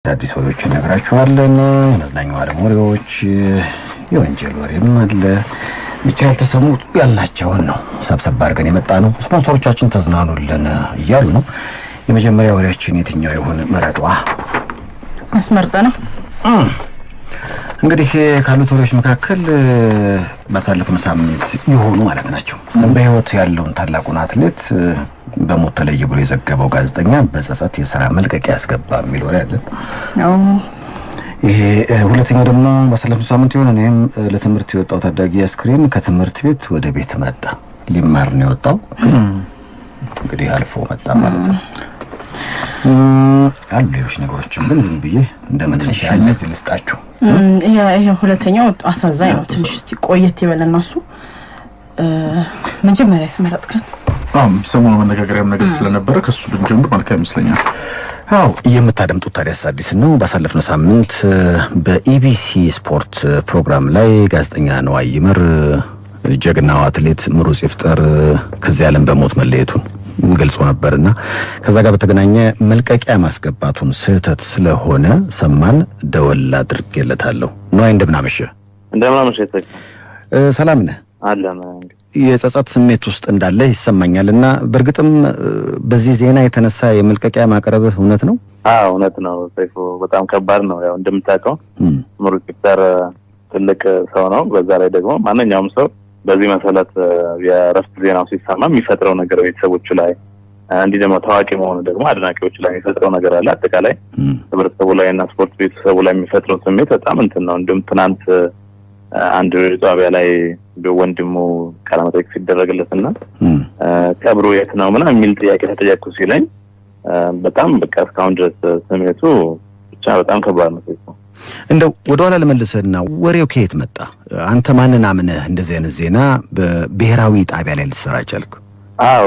አዲስ ወሬዎች እነግራችኋለን። የመዝናኛ ወሬዎች፣ የወንጀል ወሬም አለ። ብቻ ያልተሰሙት ያልናቸውን ነው ሰብሰብ አድርገን የመጣ ነው። ስፖንሰሮቻችን ተዝናኑልን እያሉ ነው። የመጀመሪያ ወሬያችን የትኛው ይሆን? መረጧ አስመርጠና እንግዲህ ካሉት ወሬዎች መካከል ባሳለፍነው ሳምንት የሆኑ ማለት ናቸው። በህይወት ያለውን ታላቁን አትሌት በሞት ተለየ ብሎ የዘገበው ጋዜጠኛ በጸጸት የሥራ መልቀቂያ ያስገባ የሚል ወሬ አለ። ይሄ ሁለተኛው ደግሞ ባሳለፍነው ሳምንት የሆነ እኔም ለትምህርት የወጣው ታዳጊ አስክሬን ከትምህርት ቤት ወደ ቤት መጣ። ሊማር ነው የወጣው፣ እንግዲህ አልፎ መጣ ማለት ነው። አሉ ሌሎች ነገሮችም ግን ዝም ብዬ እንደመነሻ እነዚህ ልስጣችሁ። ይሄ ሁለተኛው አሳዛኝ ነው። ትንሽ እስቲ ቆየት ይበለና እሱ መጀመሪያ ያስመረጥከን ሰሞኑን መነጋገሪያም ነገር ስለነበረ ከሱ ልንጀምር መልካም ይመስለኛል። የምታደምጡት ታዲያስ አዲስ ነው። ባሳለፍነው ሳምንት በኢቢሲ ስፖርት ፕሮግራም ላይ ጋዜጠኛ ነዋይ ይመር ጀግናው አትሌት ምሩጽ ይፍጠር ከዚህ ዓለም በሞት መለየቱን ገልጾ ነበርና ከዛ ጋር በተገናኘ መልቀቂያ ማስገባቱን ስህተት ስለሆነ ሰማን ደወል አድርጌለታለሁ። ነዋይ እንደምናመሸ ሰላም ነህ? አለና የጸጸት ስሜት ውስጥ እንዳለ ይሰማኛልና በእርግጥም በዚህ ዜና የተነሳ የመልቀቂያ ማቅረብህ እውነት ነው? እውነት ነው ሰይፉ። በጣም ከባድ ነው። ያው እንደምታውቀው ምሩጽ ይፍጠር ትልቅ ሰው ነው። በዛ ላይ ደግሞ ማንኛውም ሰው በዚህ መሰረት የረፍት ዜናው ሲሰማ የሚፈጥረው ነገር ቤተሰቦቹ ላይ እንዲህ ደግሞ ታዋቂ መሆኑ ደግሞ አድናቂዎቹ ላይ የሚፈጥረው ነገር አለ። አጠቃላይ ህብረተሰቡ ላይ እና ስፖርት ቤተሰቡ ላይ የሚፈጥረው ስሜት በጣም እንትን ነው። እንዲሁም ትናንት አንድ ጣቢያ ላይ ወንድሙ ቃለመጠይቅ ሲደረግለትና ቀብሩ የት ነው ምናምን የሚል ጥያቄ ተጠየቁ ሲለኝ በጣም በቃ እስካሁን ድረስ ስሜቱ ብቻ በጣም ከባድ ነው። እንደው ወደ ኋላ ልመልስህና ወሬው ከየት መጣ? አንተ ማንን አምነህ እንደዚህ አይነት ዜና በብሔራዊ ጣቢያ ላይ ልትሰራ ቻልክ?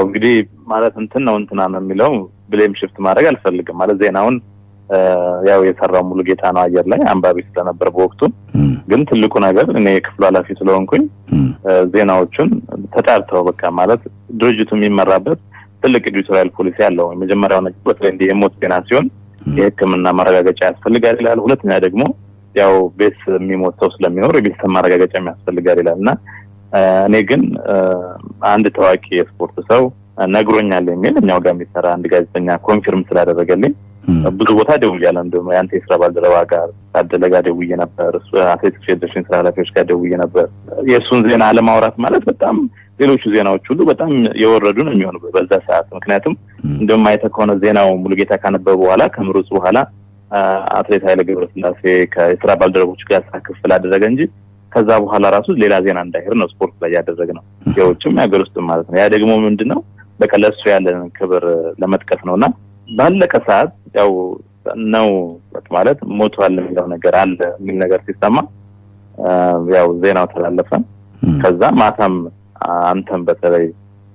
እንግዲህ ማለት እንትና ነው የሚለው ብሌም ሽፍት ማድረግ አልፈልግም። ማለት ዜናውን ያው የሰራው ሙሉ ጌታ ነው አየር ላይ አንባቢ ስለነበር በወቅቱ። ግን ትልቁ ነገር እኔ የክፍሉ ኃላፊ ስለሆንኩኝ ዜናዎቹን ተጣርተው በቃ ማለት ድርጅቱ የሚመራበት ትልቅ ኤዲቶሪያል ፖሊሲ አለው። የመጀመሪያው ነገር በተለይ እንደ የሞት ዜና ሲሆን የሕክምና ማረጋገጫ ያስፈልጋል ይላል። ሁለተኛ ደግሞ ያው ቤት የሚሞት ሰው ስለሚኖር የቤተሰብ ማረጋገጫ ያስፈልጋል ይላልና እኔ ግን አንድ ታዋቂ የስፖርት ሰው ነግሮኛል የሚል እኛው ጋር የሚሰራ አንድ ጋዜጠኛ ኮንፊርም ስላደረገልኝ ብዙ ቦታ ደውያለሁ። እንደውም ያንተ የስራ ባልደረባ ጋር ታደለ ጋር ደውዬ ነበር። አትሌቲክስ ፌዴሬሽን ስራ ኃላፊዎች ጋር ደውዬ ነበር። የእሱን ዜና አለማውራት ማለት በጣም ሌሎቹ ዜናዎች ሁሉ በጣም የወረዱ ነው የሚሆኑ በዛ ሰዓት። ምክንያቱም እንደማይተ ከሆነ ዜናው ሙሉጌታ ካነበበ በኋላ ከምሩጽ በኋላ አትሌት ኃይለ ገብረስላሴ ከስራ ባልደረቦች ጋር ክፍል አደረገ እንጂ ከዛ በኋላ ራሱ ሌላ ዜና እንዳይሄድ ነው ስፖርት ላይ ያደረግነው፣ የውጭም ያገር ውስጥም ማለት ነው። ያ ደግሞ ምንድነው በቃ ለሱ ያለን ክብር ለመጥቀስ ነውና ባለቀ ሰዓት ያው ነው ማለት ሞቷል የሚለው ነገር አለ የሚል ነገር ሲሰማ ያው ዜናው ተላለፈ። ከዛ ማታም አንተም በተለይ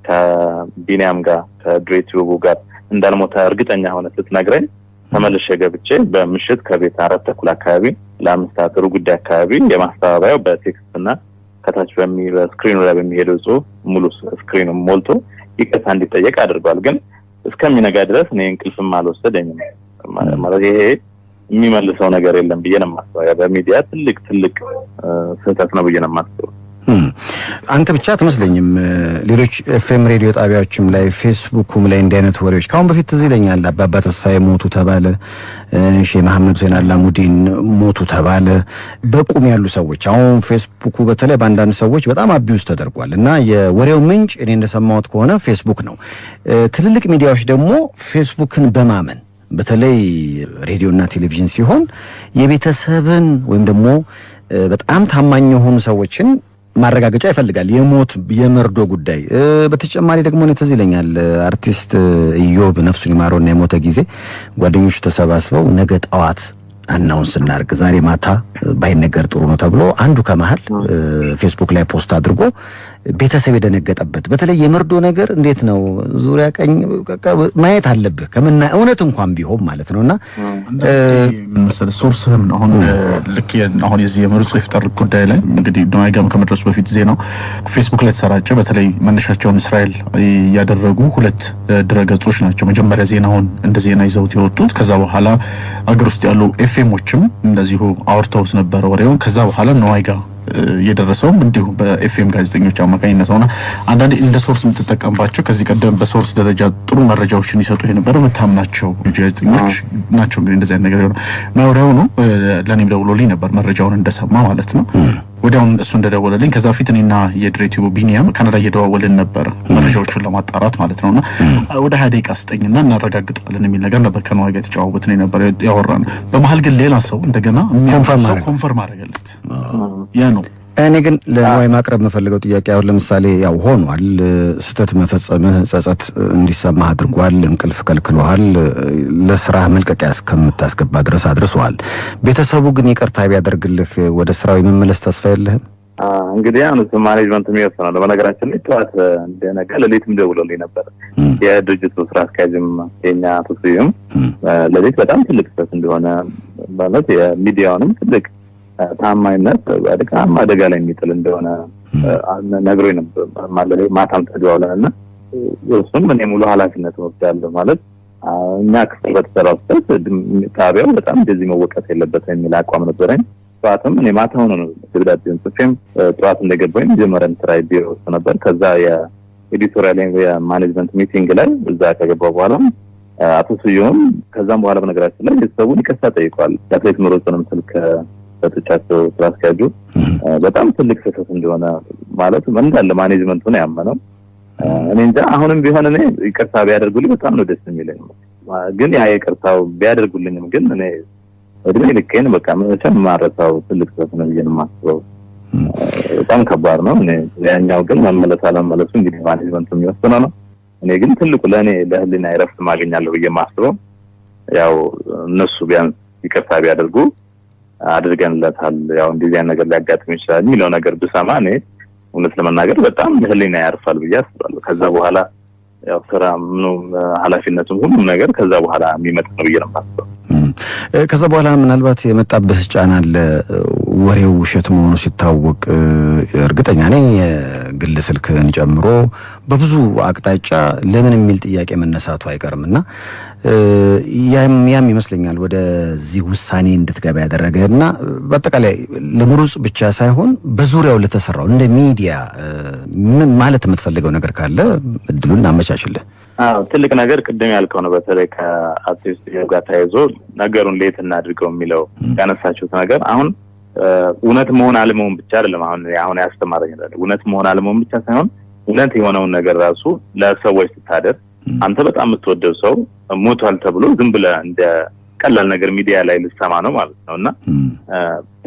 ከቢኒያም ጋር ከድሬቲዩቡ ጋር እንዳልሞታ እርግጠኛ ሆነ ስትነግረኝ ተመልሼ ገብቼ በምሽት ከቤት 4 ተኩል አካባቢ ለ5 ሰዓት ጉዳይ አካባቢ የማስተባበያው በቴክስትና ከታች በስክሪኑ ላይ በሚሄደው ጽሁፍ ሙሉ ስክሪኑ ሞልቶ ይቅርታ እንዲጠየቅ አድርጓል። ግን እስከሚነጋ ድረስ እኔ እንቅልፍም አልወሰደኝም። ማለት ይሄ የሚመልሰው ነገር የለም ብዬ ነው የማስበው። በሚዲያ ትልቅ ስህተት ነው ብዬ ነው የማስበው። አንተ ብቻ አትመስለኝም። ሌሎች ኤፍኤም ሬዲዮ ጣቢያዎችም ላይ ፌስቡክም ላይ እንዲህ አይነት ወሬዎች ካሁን በፊት ትዝ ይለኛል። አባባ ተስፋዬ ሞቱ ተባለ፣ ሼህ መሐመድ ሁሴን አላሙዲን ሞቱ ተባለ። በቁም ያሉ ሰዎች አሁን ፌስቡኩ በተለይ በአንዳንድ ሰዎች በጣም አቢውስ ተደርጓል እና የወሬው ምንጭ እኔ እንደሰማሁት ከሆነ ፌስቡክ ነው። ትልልቅ ሚዲያዎች ደግሞ ፌስቡክን በማመን በተለይ ሬዲዮና ቴሌቪዥን ሲሆን የቤተሰብን ወይም ደግሞ በጣም ታማኝ የሆኑ ሰዎችን ማረጋገጫ ይፈልጋል። የሞት የመርዶ ጉዳይ በተጨማሪ ደግሞ እኔ ትዝ ይለኛል አርቲስት ኢዮብ ነፍሱን ይማረውና የሞተ ጊዜ ጓደኞቹ ተሰባስበው ነገ ጠዋት አናውንስ እናድርግ ዛሬ ማታ ባይነገር ጥሩ ነው ተብሎ አንዱ ከመሃል ፌስቡክ ላይ ፖስት አድርጎ ቤተሰብ የደነገጠበት በተለይ የመርዶ ነገር እንዴት ነው ዙሪያ ቀኝ ማየት አለብህ ከመና እውነት እንኳን ቢሆን ማለት ነውና ምን መሰለህ ሶርስህም አሁን ልክ አሁን የዚህ የምሩጽ ይፍጠር ጉዳይ ላይ እንግዲህ ነዋይ ጋር ከመድረሱ በፊት ዜናው ፌስቡክ ላይ ተሰራጨ። በተለይ መነሻቸውን እስራኤል ያደረጉ ሁለት ድረገጾች ናቸው መጀመሪያ ዜናውን እንደ ዜና ይዘውት የወጡት። ከዛ በኋላ አገር ውስጥ ያሉ ኤፍኤሞችም እንደዚሁ አውርተውት ነበር ወሬውን። ከዛ በኋላ ነዋይ ጋር የደረሰው እንዲሁ በኤፍኤም ጋዜጠኞች አማካኝነት ሆነ። አንዳንዴ እንደ ሶርስ የምትጠቀምባቸው ከዚህ ቀደም በሶርስ ደረጃ ጥሩ መረጃዎችን ይሰጡ የነበረ መታምናቸው ጋዜጠኞች ናቸው። እንግዲህ እንደዚህ አይነት ነገር ነው ነው ለኔም ደውሎልኝ ነበር መረጃውን እንደሰማ ማለት ነው። ወዲያውኑ እሱ እንደደወለልኝ ከዛ ፊት እኔና የድሬቲው ቢኒያም ካናዳ እየደዋወልን ነበር መረጃዎቹን ለማጣራት ማለት ነውና ወደ 20 ደቂቃ ስጠኝና እናረጋግጣለን የሚል ነገር ነበር ከነዋይ ጋር ተጫዋወትን ነበር ያወራን። በመሃል ግን ሌላ ሰው እንደገና ኮንፈርም አደረገለት። ያ ነው እኔ ግን ለነዋይ ማቅረብ የምፈልገው ጥያቄ አሁን ለምሳሌ ያው ሆኗል ስተት መፈጸምህ ጸጸት እንዲሰማህ አድርጓል፣ እንቅልፍ ከልክሏል፣ ለስራህ መልቀቂያ እስከምታስገባ ድረስ አድርሷል። ቤተሰቡ ግን ይቅርታ ቢያደርግልህ ወደ ስራው የመመለስ ተስፋ የለህም? እንግዲህ አሁን ማኔጅመንት የሚወስነው በነገራችን ላይ ጠዋት እንደነገ ለሌትም ደውሎልኝ ነበር የድርጅቱ ስራ አስኪያጅም የኛ ተስፋዬም ለሌት በጣም ትልቅ ስህተት እንደሆነ ማለት የሚዲያውንም ትልቅ ታማኝነት በጣም አደጋ ላይ የሚጥል እንደሆነ ነግሮኝ ነበር ማለት ማታም ተደዋውለንና እሱም እኔ ሙሉ ኃላፊነት ወስዳለሁ ማለት እኛ ክፍል በተሰራው ስህተት ታቢያው በጣም እንደዚህ መወቀስ የለበትም የሚል አቋም ነበረኝ። ጠዋትም እኔ ማታው ነው ደብዳቤውን ጽፌም ጠዋት እንደገባኝ መጀመሪያ ስራ ቢሮ ውስጥ ነበር። ከዛ የኤዲቶሪያል የማኔጅመንት ሚቲንግ ላይ እዛ ከገባው በኋላ አቶ ስዩም ከዛም በኋላ በነገራችን ላይ ቤተሰቡን ይቅርታ ጠይቋል። የአትሌት ምሩጽንም ስልክ ተጥቻቸው ስራ አስኪያጁ በጣም ትልቅ ስህተት እንደሆነ ማለት እንዳለ ማኔጅመንቱ ነው ያመነው። እኔ እንጃ አሁንም ቢሆን እኔ ይቅርታ ቢያደርጉልኝ በጣም ነው ደስ የሚለኝ። ግን ያ ይቅርታው ቢያደርጉልኝም ግን እኔ እድሜ ልኬን በቃ መቼም ማረሳው ትልቅ ስህተት ነው ብዬ ነው የማስበው። በጣም ከባድ ነው። እኔ ያኛው ግን መመለስ አለመመለሱ እንግዲህ ማኔጅመንቱ የሚወስነው ነው። እኔ ግን ትልቁ ለእኔ ለህሊና እረፍት ማግኛለሁ ብዬ የማስበው ያው እነሱ ቢያንስ ይቅርታ ቢያደርጉ አድርገንለታል ያው እንደዚህ አይነት ነገር ሊያጋጥም ይችላል የሚለው ነገር ብሰማ እኔ እውነት ለመናገር በጣም ህሊና ያርፋል ብዬ አስባለሁ። ከዛ በኋላ ያው ስራ ምንም ኃላፊነቱም ሁሉም ነገር ከዛ በኋላ የሚመጣ ነው ብዬ ነው የማስበው። ከዛ በኋላ ምናልባት የመጣበት ጫና አለ ወሬው ውሸት መሆኑ ሲታወቅ እርግጠኛ ነኝ የግል ስልክን ጨምሮ በብዙ አቅጣጫ ለምን የሚል ጥያቄ መነሳቱ አይቀርምና ያም ይመስለኛል ወደዚህ ውሳኔ እንድትገባ ያደረገና በአጠቃላይ ለምሩጽ ብቻ ሳይሆን በዙሪያው ለተሰራው እንደ ሚዲያ ምን ማለት የምትፈልገው ነገር ካለ እድሉን አመቻችልህ። ትልቅ ነገር ቅድም ያልከው ነው። በተለይ ከአርቲስት ጋር ተያይዞ ነገሩን ሌት እናድርገው የሚለው ያነሳችሁት ነገር አሁን እውነት መሆን አለመሆን ብቻ አይደለም። አሁን ያስተማረኝ ነገር እውነት መሆን አለመሆን ብቻ ሳይሆን እውነት የሆነውን ነገር ራሱ ለሰዎች ስታደርግ አንተ በጣም የምትወደው ሰው ሞቷል ተብሎ ዝም ብለህ እንደ ቀላል ነገር ሚዲያ ላይ ልትሰማ ነው ማለት ነውና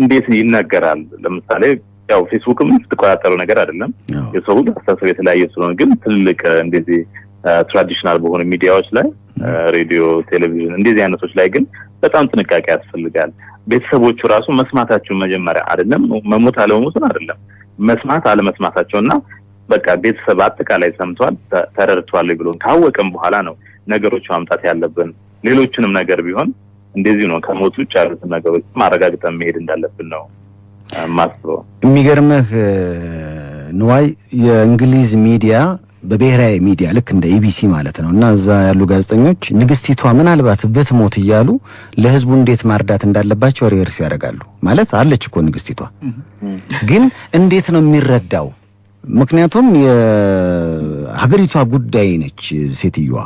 እንዴት ይነገራል? ለምሳሌ ያው ፌስቡክም ተቆጣጣሪው ነገር አይደለም የሰው አስተሳሰብ የተለያየ ስለሆነ ግን ትልቅ እንደዚህ ትራዲሽናል በሆኑ ሚዲያዎች ላይ ሬዲዮ፣ ቴሌቪዥን እንደዚህ አይነቶች ላይ ግን በጣም ጥንቃቄ ያስፈልጋል። ቤተሰቦቹ ራሱ መስማታቸው መጀመሪያ አይደለም መሞት አለመሞቱን አይደለም መስማት አለመስማታቸውና በቃ ቤተሰብ አጠቃላይ ሰምቷል ተረድቷል ብሎን ካወቀም በኋላ ነው ነገሮች ማምጣት ያለብን። ሌሎችንም ነገር ቢሆን እንደዚህ ነው ከሞቱ ውጭ ያሉትን ነገሮች ማረጋግጠን መሄድ እንዳለብን ነው ማስበው። የሚገርምህ ንዋይ የእንግሊዝ ሚዲያ በብሔራዊ ሚዲያ ልክ እንደ ኢቢሲ ማለት ነውና እዛ ያሉ ጋዜጠኞች ንግስቲቷ ምናልባት ብትሞት እያሉ ለህዝቡ እንዴት ማርዳት እንዳለባቸው ሪሰርች ያደርጋሉ። ማለት አለች እኮ ንግስቲቷ ግን እንዴት ነው የሚረዳው? ምክንያቱም የሀገሪቷ ጉዳይ ነች ሴትዮዋ።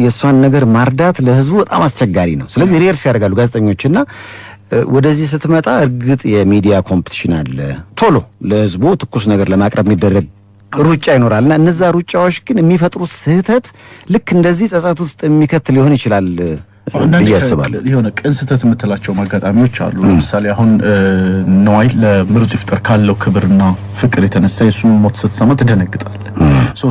የሷን ነገር ማርዳት ለህዝቡ በጣም አስቸጋሪ ነው። ስለዚህ ሪሰርች ያደርጋሉ ጋዜጠኞችና ወደዚህ ስትመጣ እርግጥ የሚዲያ ኮምፒቲሽን አለ። ቶሎ ለህዝቡ ትኩስ ነገር ለማቅረብ የሚደረግ ሩጫ ይኖራልና እነዛ ሩጫዎች ግን የሚፈጥሩት ስህተት ልክ እንደዚህ ጸጸት ውስጥ የሚከት ሊሆን ይችላል ያስባል። የሆነ ቅን ስህተት የምትላቸው አጋጣሚዎች አሉ። ለምሳሌ አሁን ነዋይ ለምሩጽ ይፍጠር ካለው ክብርና ፍቅር የተነሳ የሱን ሞት ስትሰማ ትደነግጣለህ።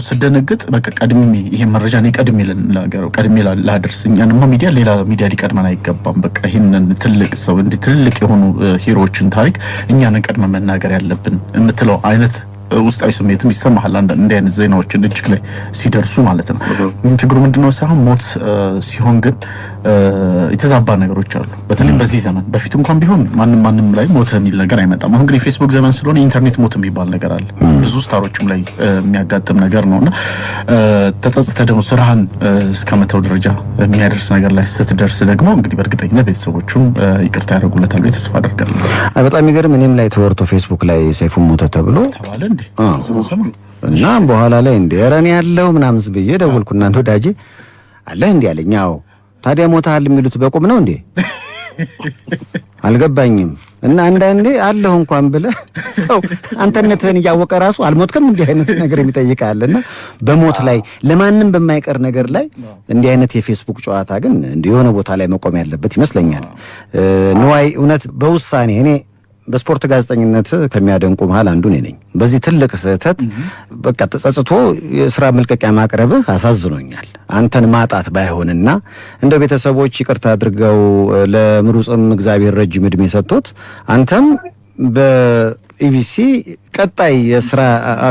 ስትደነግጥ በቃ ቀድሜ ይሄ መረጃ እኔ ቀድሜ ልናገረው ቀድሜ ላደርስ እኛንማ ሌላ ሚዲያ ሊቀድመን አይገባም። በቃ ይሄንን ትልቅ ሰው እንዲህ ትልቅ የሆኑ ሂሮዎችን ታሪክ እኛን ቀድመን መናገር ያለብን የምትለው አይነት ውስጣዊ ስሜትም ይሰማሃል እንደ አይነት ዜናዎችን እጅግ ላይ ሲደርሱ ማለት ነው። ችግሩ ምንድነው ሳይሆን ሞት ሲሆን ግን የተዛባ ነገሮች አሉ። በተለይ በዚህ ዘመን በፊት እንኳን ቢሆን ማንም ላይ ሞት የሚል ነገር አይመጣም። አሁን ግን የፌስቡክ ዘመን ስለሆነ ኢንተርኔት ሞት የሚባል ነገር አለ። ብዙ ስታሮችም ላይ የሚያጋጥም ነገር ነውና ተጸጽተ ደግሞ ስራህን እስከመተው ደረጃ የሚያደርስ ነገር ላይ ስትደርስ ደግሞ እንግዲህ በእርግጠኝነት ቤተሰቦቹም ይቅርታ ያደርጉለታል ብዬ ተስፋ አደርጋለሁ። በጣም የሚገርም እኔም ላይ ተወርቶ ፌስቡክ ላይ ሰይፉ ሞተ ተብሎ ተባለ እንዴ እና በኋላ ላይ እንደ ረኔ ያለው ምናምን ብዬ ደወልኩና እንደ ወዳጄ አለ እንዴ አለኛው። ታዲያ ሞታል የሚሉት በቁም ነው እንዴ? አልገባኝም። እና አንዳንዴ አለሁ እንኳን ብለህ ሰው አንተነትህን እያወቀ ራሱ አልሞትክም እንዲህ አይነት ነገር የሚጠይቃልና በሞት ላይ ለማንም በማይቀር ነገር ላይ እንዲህ አይነት የፌስቡክ ጨዋታ ግን እንዲህ የሆነ ቦታ ላይ መቆም ያለበት ይመስለኛል። ንዋይ እውነት በውሳኔ እኔ በስፖርት ጋዜጠኝነት ከሚያደንቁ መሃል አንዱ ነኝ። በዚህ ትልቅ ስህተት በቃ ተጸጽቶ የሥራ መልቀቂያ ማቅረብህ አሳዝኖኛል። አንተን ማጣት ባይሆንና እንደው ቤተሰቦች ይቅርታ አድርገው ለምሩጽም እግዚአብሔር ረጅም ዕድሜ ሰጥቶት አንተም በኢቢሲ ቀጣይ የሥራ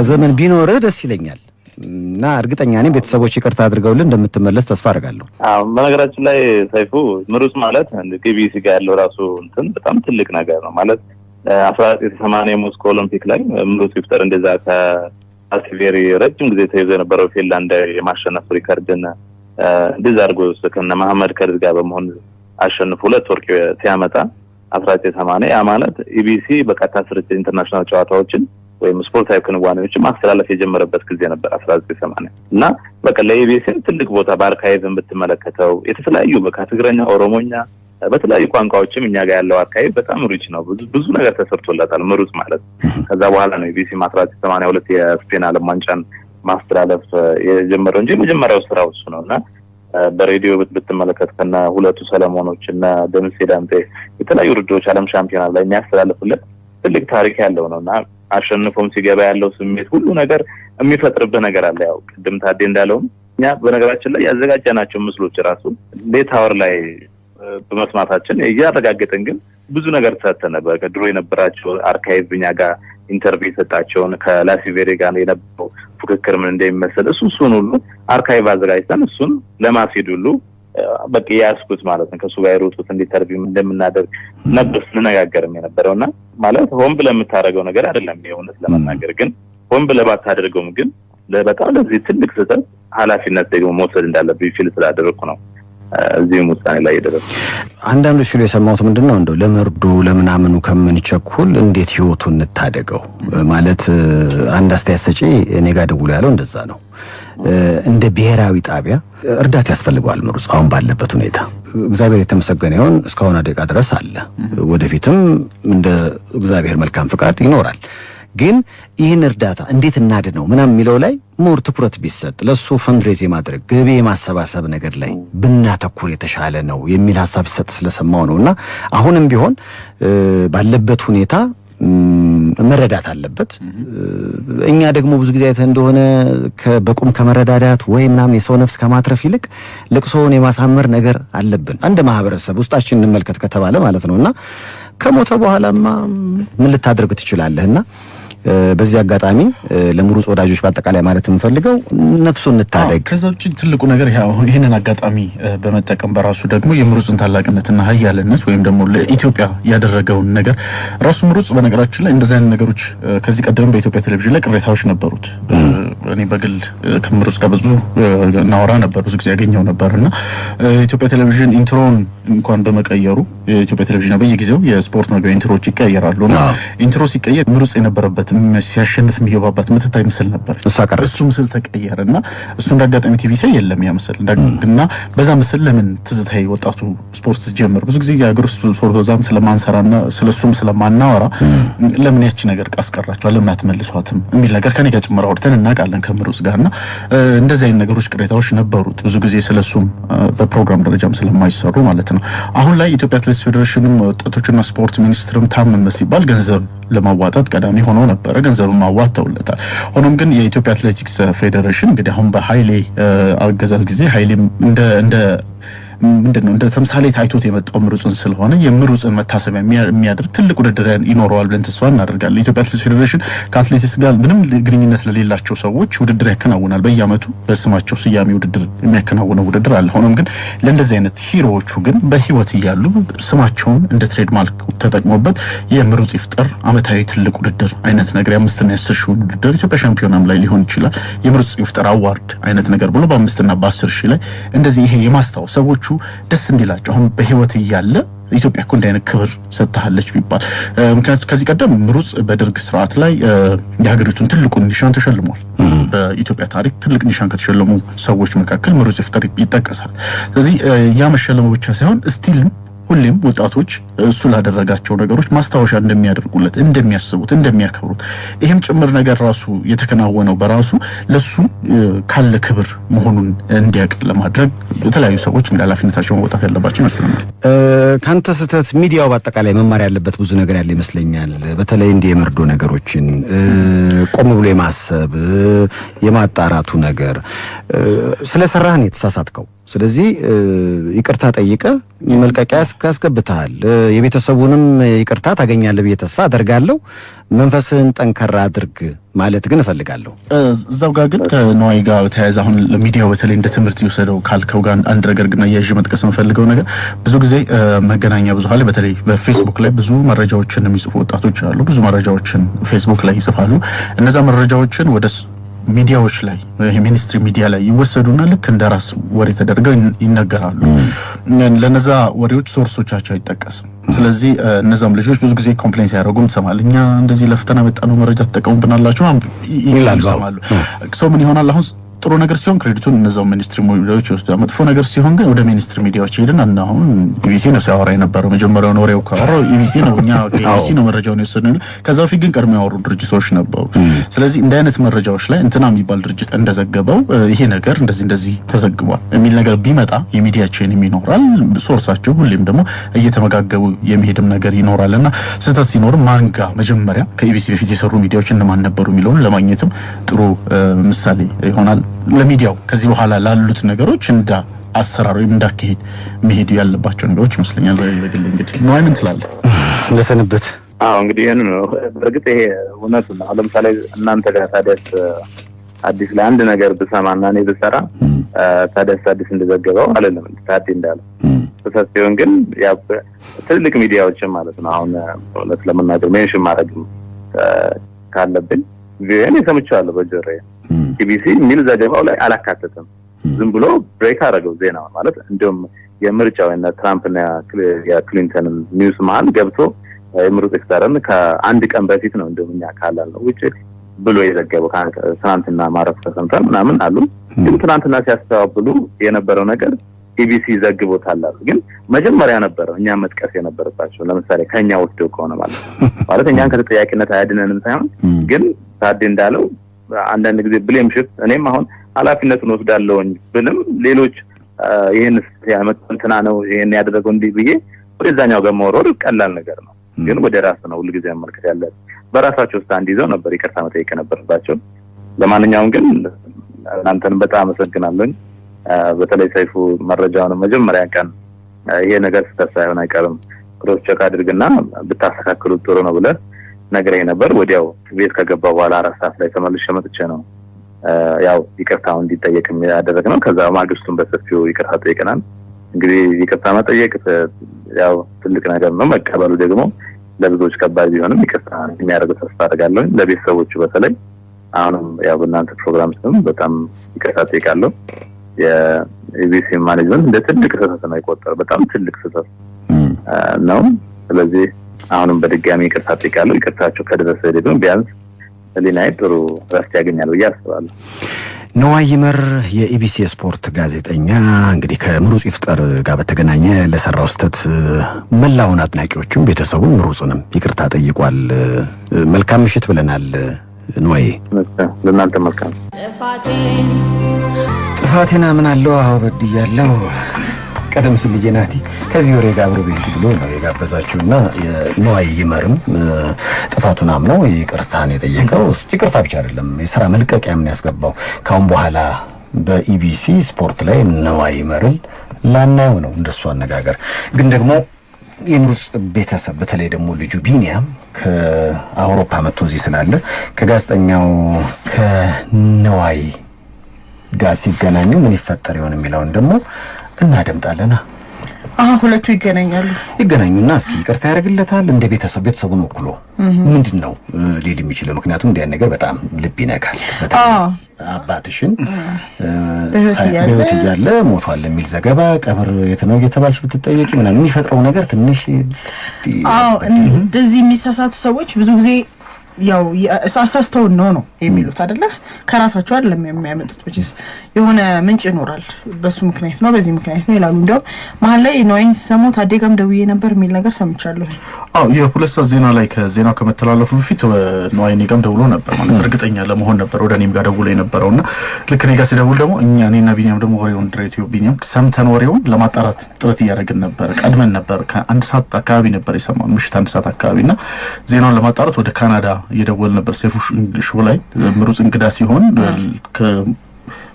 ዘመን ቢኖርህ ደስ ይለኛል እና እርግጠኛ ነኝ ቤተሰቦች ይቅርታ አድርገውልን እንደምትመለስ ተስፋ አደርጋለሁ። በነገራችን ላይ ሰይፉ ምሩጽ ማለት ኢቢሲ ጋር ያለው ራሱ እንትን በጣም ትልቅ ነገር ነው ማለት 1980 ሞስኮ ኦሎምፒክ ላይ ምሩጽ ይፍጠር እንደዛ ከአልቲቬሪ ረጅም ጊዜ ተይዞ የነበረው ፊንላንድ የማሸነፍ ሪከርድን እንደዛ አድርጎ ከነ መሐመድ ከድር ጋር በመሆን አሸንፎ 2 ወርቅ ሲያመጣ 1980 ያ ማለት ኢቢሲ በቀጥታ ስርጭት ኢንተርናሽናል ጨዋታዎችን ወይም ስፖርታዊ ክንዋኔዎችን ማስተላለፍ የጀመረበት ጊዜ ነበር 1980 እና በቃ ለኢቢሲ ትልቅ ቦታ በአርካይቭን ብትመለከተው የተለያዩ በቃ ትግረኛ፣ ኦሮሞኛ በተለያዩ ቋንቋዎችም እኛ ጋር ያለው አርካይቭ በጣም ሪች ነው። ብዙ ነገር ተሰርቶለታል ምሩጽ ማለት። ከዛ በኋላ ነው ኢቢሲ 1982 የስፔን ዓለም ዋንጫን ማስተላለፍ የጀመረው እንጂ መጀመሪያው ስራው እሱ ነውና በሬዲዮ ብትመለከት ከነ ሁለቱ ሰለሞኖች እና ደምሴ ዳምጤ የተለያዩ ውድድሮች ዓለም ሻምፒዮና ላይ የሚያስተላልፉለት ትልቅ ታሪክ ያለው ነውና አሸንፎም ሲገባ ያለው ስሜት ሁሉ ነገር የሚፈጥርበት ነገር አለ። ያው ቅድም ታዴ እንዳለው እኛ በነገራችን ላይ ያዘጋጀናቸው ምስሎች ራሱ ሌት አወር ላይ በመስማታችን እያረጋገጠን ግን ብዙ ነገር ተሰተነ። በድሮ የነበራቸው አርካይቭ እኛ ጋር ኢንተርቪው ሰጣቸውን ከላሲቬሪ ጋር የነበረው ፉክክር ምን እንደሚመስል እሱን ሁሉ አርካይቭ አዘጋጅተን እሱን ለማስሄድ ሁሉ በቃ ያስኩት ማለት ነው። ከሱ ጋር የሮጡት ኢንተርቪው እንደምናደርግ ነበር ስንነጋገርም የነበረውና ማለት ሆን ብለህ የምታደርገው ነገር አይደለም። የእውነት ለመናገር ግን ሆን ብለህ ባታደርገውም ግን በጣም ለዚህ ትልቅ ስህተት ኃላፊነት ደግሞ መውሰድ እንዳለብኝ ፊል ስላደረኩ ነው እዚህም ውሳኔ ላይ የደረሰው። አንዳንዶች ሲሉ የሰማሁት ምንድነው እንደው ለመርዶ ለምናምኑ ከምንቸኩል እንዴት ህይወቱን እንታደገው ማለት አንድ አስተያየት ሰጪ እኔ ጋር ደውሎ ያለው እንደዛ ነው። እንደ ብሔራዊ ጣቢያ እርዳታ ያስፈልገዋል ምሩጽ አሁን ባለበት ሁኔታ። እግዚአብሔር የተመሰገነ ይሁን እስካሁን ደቂቃ ድረስ አለ። ወደፊትም እንደ እግዚአብሔር መልካም ፍቃድ ይኖራል። ግን ይህን እርዳታ እንዴት እናድነው ምናምን የሚለው ላይ ሞር ትኩረት ቢሰጥ ለሱ ፈንድሬዝ ማድረግ ገቢ ማሰባሰብ ነገር ላይ ብናተኩር የተሻለ ነው የሚል ሐሳብ ሲሰጥ ስለሰማው ነውና አሁንም ቢሆን ባለበት ሁኔታ መረዳት አለበት። እኛ ደግሞ ብዙ ጊዜ አይተህ እንደሆነ በቁም ከመረዳዳት ወይ ምናምን የሰው ነፍስ ከማትረፍ ይልቅ ልቅሶውን የማሳመር ነገር አለብን። አንድ ማህበረሰብ ውስጣችን እንመልከት ከተባለ ማለት ነውና ከሞተ በኋላማ ምን ልታደርግ ትችላለህና በዚህ አጋጣሚ ለምሩጽ ወዳጆች በአጠቃላይ ማለት የምፈልገው ነፍሱን እንታደግ። ከዛ ውጪ ትልቁ ነገር ያው ይሄንን አጋጣሚ በመጠቀም በራሱ ደግሞ የምሩጽን ታላቅነትና ኃያልነት ወይም ደግሞ ለኢትዮጵያ ያደረገውን ነገር ራሱ ምሩጽ በነገራችን ላይ እንደዚህ አይነት ነገሮች ከዚህ ቀደም በኢትዮጵያ ቴሌቪዥን ላይ ቅሬታዎች ነበሩት። እኔ በግል ከምሩጽ ጋር ብዙ ናወራ ነበር፣ ብዙ ጊዜ ያገኘው ነበርና ኢትዮጵያ ቴሌቪዥን ኢንትሮን እንኳን በመቀየሩ የኢትዮጵያ ቴሌቪዥን በየጊዜው የስፖርት መግቢያ ኢንትሮዎች ይቀየራሉና ኢንትሮ ሲቀየር ምሩጽ የነበረበት ሲያሸንፍ የሚገባበት ምትታይ ምስል ነበር። እሱ ምስል ተቀየረና እሱ እንዳጋጣሚ ቲቪ ላይ የለም ያ ምስል እና በዛ ምስል ለምን ትዝታይ ወጣቱ ስፖርት ጀመር ብዙ ጊዜ የአገር ውስጥ ስፖርት በዛም ስለማንሰራና ስለሱም ስለማናወራ ለምን ያቺ ነገር አስቀራቸው ለምን አትመልሷትም የሚል ነገር ከኔ ጋር ጭምር አውርተን እናውቃለን ከምሩጽ ጋርና እንደዚህ አይነት ነገሮች ቅሬታዎች ነበሩት ብዙ ጊዜ ስለሱም በፕሮግራም ደረጃም ስለማይሰሩ ማለት ነው። አሁን ላይ ኢትዮጵያ አትሌቲክስ ፌዴሬሽንም ወጣቶችና ስፖርት ሚኒስትርም ታመመ ሲባል ገንዘብ ለማዋጣት ቀዳሚ ሆኖ ነበር። ገንዘብም አዋጣውለታል። ሆኖም ግን የኢትዮጵያ አትሌቲክስ ፌዴሬሽን እንግዲህ አሁን በኃይሌ አገዛዝ ጊዜ ኃይሌም እንደ ምንድነው እንደ ተምሳሌ ታይቶት የመጣው ምሩጽን ስለሆነ የምሩጽን መታሰቢያ የሚያደርግ ትልቅ ውድድር ይኖረዋል ብለን ተስፋ እናደርጋለን። ኢትዮጵያ አትሌቲክስ ፌዴሬሽን ከአትሌቲክስ ጋር ምንም ግንኙነት ለሌላቸው ሰዎች ውድድር ያከናውናል። በየዓመቱ በስማቸው ስያሜ ውድድር የሚያከናውነው ውድድር አለ። ሆኖም ግን ለእንደዚህ አይነት ሂሮዎቹ ግን በህይወት እያሉ ስማቸውን እንደ ትሬድማርክ ተጠቅሞበት የምሩጽ ይፍጠር ዓመታዊ ትልቅ ውድድር አይነት ነገር የ5 እና 10 ሺህ ውድድር ኢትዮጵያ ሻምፒዮናም ላይ ሊሆን ይችላል የምሩጽ ይፍጠር አዋርድ አይነት ነገር ብሎ በ5 እና በ10 ሺህ ላይ እንደዚህ ይሄ የማስታወስ ሰዎቹ ደስ እንዲላቸው አሁን በህይወት እያለ ኢትዮጵያ እኮ እንደ አይነት ክብር ሰጥታለች ቢባል ምክንያቱም ከዚህ ቀደም ምሩጽ በደርግ ስርዓት ላይ የሀገሪቱን ትልቁን ኒሻን ተሸልሟል። በኢትዮጵያ ታሪክ ትልቅ ኒሻን ከተሸለሙ ሰዎች መካከል ምሩጽ ይፍጠር ይጠቀሳል። ስለዚህ ያ መሸለሙ ብቻ ሳይሆን ስቲልም ሁሌም ወጣቶች እሱ ላደረጋቸው ነገሮች ማስታወሻ እንደሚያደርጉለት እንደሚያስቡት እንደሚያከብሩት ይሄም ጭምር ነገር ራሱ የተከናወነው በራሱ ለሱ ካለ ክብር መሆኑን እንዲያውቅ ለማድረግ የተለያዩ ሰዎች እንግዲህ ኃላፊነታቸውን መወጣት ያለባቸው ይመስለኛል። ካንተ ስህተት ሚዲያው በአጠቃላይ መማር ያለበት ብዙ ነገር ያለ ይመስለኛል። በተለይ እንዲህ የመርዶ ነገሮችን ቆም ብሎ የማሰብ የማጣራቱ ነገር ስለሰራህ ነው የተሳሳትከው። ስለዚህ ይቅርታ ጠይቀ መልቀቂያ ያስገብታል። የቤተሰቡንም ይቅርታ ታገኛለህ ብዬ ተስፋ አደርጋለሁ። መንፈስህን ጠንከራ አድርግ ማለት ግን እፈልጋለሁ። እዛው ጋር ግን ከነዋይ ጋር ተያይዘ አሁን ለሚዲያው በተለይ እንደ ትምህርት ይወሰደው ካልከው ጋር አንድ ነገር ግን ያዥ መጥቀስ የምፈልገው ነገር ብዙ ጊዜ መገናኛ ብዙሃን ላይ በተለይ በፌስቡክ ላይ ብዙ መረጃዎችን የሚጽፉ ወጣቶች አሉ። ብዙ መረጃዎችን ፌስቡክ ላይ ይጽፋሉ። እነዛ መረጃዎችን ወደ ሚዲያዎች ላይ ሚኒስትሪ ሚዲያ ላይ ይወሰዱና ልክ እንደራስ ወሬ ተደርገው ይነገራሉ። ለነዛ ወሬዎች ሶርሶቻቸው አይጠቀስም። ስለዚህ እነዛም ልጆች ብዙ ጊዜ ኮምፕሌንስ ያደርጉም ትሰማለህ። እኛ እንደዚህ ለፍተና መጣነው መረጃ ተጠቀሙብናላችሁ ይላሉ። ሰው ምን ይሆናል አሁን ጥሩ ነገር ሲሆን ክሬዲቱን እነዛው ሚኒስትሪ ሚዲያዎች ይወስዳሉ። መጥፎ ነገር ሲሆን ግን ወደ ሚኒስትሪ ሚዲያዎች ሄድን እና አሁን ኢቢሲ ነው ሲያወራ የነበረው መጀመሪያው ነው ወሬው ካወራው ኢቢሲ ነው እኛ ኢቢሲ ነው መረጃውን የወሰድነው። ከዛ በፊት ግን ቀድሞ ያወሩ ድርጅቶች ነበሩ። ስለዚህ እንደ አይነት መረጃዎች ላይ እንትና የሚባል ድርጅት እንደዘገበው ይሄ ነገር እንደዚህ ተዘግቧል የሚል ነገር ቢመጣ የሚዲያችን ይኖራል። ሶርሳቸው ሁሌም ደግሞ እየተመጋገቡ የሚሄድም ነገር ይኖራልና ስህተት ሲኖር ማንጋ መጀመሪያ ከኢቢሲ በፊት የሰሩ ሚዲያዎች እነማን ነበሩ የሚለውን ለማግኘትም ጥሩ ምሳሌ ይሆናል። ለሚዲያው ከዚህ በኋላ ላሉት ነገሮች እንደ አሰራር ወይም እንዳካሄድ መሄድ ያለባቸው ነገሮች ይመስለኛል። በግል እንግዲህ ነው ምን ትላለህ? ለሰንበት እንግዲህ ይሄንን በእርግጥ ይሄ እውነት ነው። ለምሳሌ እናንተ ጋር ታዲያስ አዲስ ላይ አንድ ነገር ብሰማና እኔ ብሰራ ታዲያስ አዲስ እንደዘገበው አይደለም ታዲያ እንዳለ ተሰጥ ሲሆን ግን ያ ትልቅ ሚዲያዎችን ማለት ነው አሁን እውነት ለመናገር ሜንሽን ማድረግ ካለብኝ ቪዲዮን ሰምቻለሁ በጆሮዬ ኢቢሲ ሚል ዘገባው ላይ አላካተተም። ዝም ብሎ ብሬክ አደረገው ዜናው ማለት እንደውም የምርጫው እና ትራምፕና የክሊንተን ኒውስ መሀል ገብቶ የምሩጽ ይፍጠርን ከአንድ ቀን በፊት ነው እንደውም እኛ ካላል ነው ውጪ ብሎ የዘገበው ትናንትና ማረፍ ተሰምቷል ምናምን አሉ። ግን ትናንትና ሲያስተባብሉ የነበረው ነገር ኢቢሲ ዘግቦታል አሉ። ግን መጀመሪያ ነበረው እኛ መጥቀስ የነበረባቸው ለምሳሌ ከኛ ወስዶ ከሆነ ማለት እኛን ከተጠያቂነት አያድነንም ሳይሆን ግን ታዲ እንዳለው አንዳንድ ጊዜ ብሌም ሽፍት እኔም አሁን ኃላፊነቱን ወስዳለሁኝ ብንም ሌሎች ይሄን ያመጣንትና ነው ይሄን ያደረገው እንዲህ ብዬ ወደዛኛው ጋር መወረድ ቀላል ነገር ነው። ግን ወደ ራስ ነው ሁሉ ጊዜ አመልከት ያለ በራሳቸው ስታንድ ይዘው ነበር ይቅርታ መጠየቅ ነበረባቸው። ለማንኛውም ግን እናንተን በጣም አመሰግናለሁ። በተለይ ሰይፉ መረጃውን መጀመሪያ ቀን ይሄ ነገር ሳይሆን አይቀርም ክሮስ ቼክ አድርግና ብታስተካክሉት ጥሩ ነው ብለህ ነገረኝ ነበር። ወዲያው ቤት ከገባ በኋላ 4 ሰዓት ላይ ተመልሼ መጥቼ ነው ያው ይቅርታው እንዲጠየቅ ያደረግነው። ከዛ ማግስቱን በሰፊው ይቅርታ ጠይቀናል። እንግዲህ ይቅርታ መጠየቅ ያው ትልቅ ነገር ነው። መቀበሉ ደግሞ ለብዙዎች ከባድ ቢሆንም ይቅርታ የሚያደርገው ተስፋ አደርጋለሁ። ለቤተሰቦቹ በተለይ አሁንም ያው በእናንተ ፕሮግራም ስም በጣም ይቅርታ ጠይቃለሁ። የኢቢሲ ማኔጅመንት እንደ ትልቅ ስህተት ነው የቆጠረው። በጣም ትልቅ ስህተት ነው። ስለዚህ አሁንም በድጋሚ ይቅርታ ጠይቃለሁ። ይቅርታቸው ከደረሰ ደግሞ ቢያንስ ሊናይ ጥሩ ረፍት ያገኛል ብዬ አስባለሁ። ነዋይ ይመር የኢቢሲ ስፖርት ጋዜጠኛ እንግዲህ ከምሩጽ ይፍጠር ጋር በተገናኘ ለሰራው ስህተት መላውን አድናቂዎቹም ቤተሰቡም ምሩጽንም ይቅርታ ጠይቋል። መልካም ምሽት ብለናል። ነዋይ ለእናንተ መልካም ጥፋቴና ምን አለው አበድያለሁ። ቀደም ሲል ልጄ ናቲ ከዚህ ወሬ ጋር አብሮ ቤት ብሎ ነው የጋበዛችሁና ነዋይ ይመርም ጥፋቱን አምኖ ይቅርታን የጠየቀው ይቅርታ ብቻ አይደለም የሥራ መልቀቂያ ምን ያስገባው ካሁን በኋላ በኢቢሲ ስፖርት ላይ ነዋይ ይመርል ላናየው ነው እንደሱ አነጋገር። ግን ደግሞ የምሩጽ ቤተሰብ በተለይ ደግሞ ልጁ ቢኒያም ከአውሮፓ መጥቶ እዚህ ስላለ ከጋዜጠኛው ከነዋይ ጋር ሲገናኙ ምን ይፈጠር ይሆን የሚለውን ደግሞ እናደምጣለና ሁለቱ ይገናኙና እስኪ ይቅርታ ያደርግለታል እንደ ቤተሰቡን ወክሎ ምንድነው ሊል የሚችለው? ምክንያቱም እንዲያን ነገር በጣም ልብ ይነካል። በጣም አባትሽን በህይወት እያለ ሞቷል የሚል ዘገባ ቀብር የተነው እየተባልሽ ብትጠየቂ ምናምን የሚፈጥረው ነገር ትንሽ እንደዚህ የሚሳሳቱ ሰዎች ብዙ ጊዜ ያው አሳስተው ነው የሚሉት አይደለ? ከራሳቸው አይደለም የሚያመጡት። ወይስ የሆነ ምንጭ ይኖራል። በሱ ምክንያት ነው በዚህ ምክንያት ነው ይላሉ። እንደው መሀል ላይ ኖይን ሰሞት አደጋም ደውዬ ነበር የሚል ነገር ሰምቻለሁ። የሁለት ሰዓት ዜና ላይ ከዜናው ከመተላለፉ በፊት ኖይን ጋም ደውሎ ነበር ማለት እርግጠኛ ለመሆን ነበር ወደ እኔም ጋር ደውሎ የነበረውና ልክ እኔ ጋር ሲደውል ደግሞ እኔና ቢኒያም ደግሞ ወሬውን ድሬቲዮ ቢኒያም ሰምተን ወሬውን ለማጣራት ጥረት እያደረግን ነበር። ቀድመን ነበር ከአንድ ሰዓት አካባቢ ነበር የሰማው ምሽት 1 ሰዓት አካባቢና ዜናውን ለማጣራት ወደ ካናዳ የደወል ነበር። ሴፉ ሾው ላይ ምሩጽ እንግዳ ሲሆን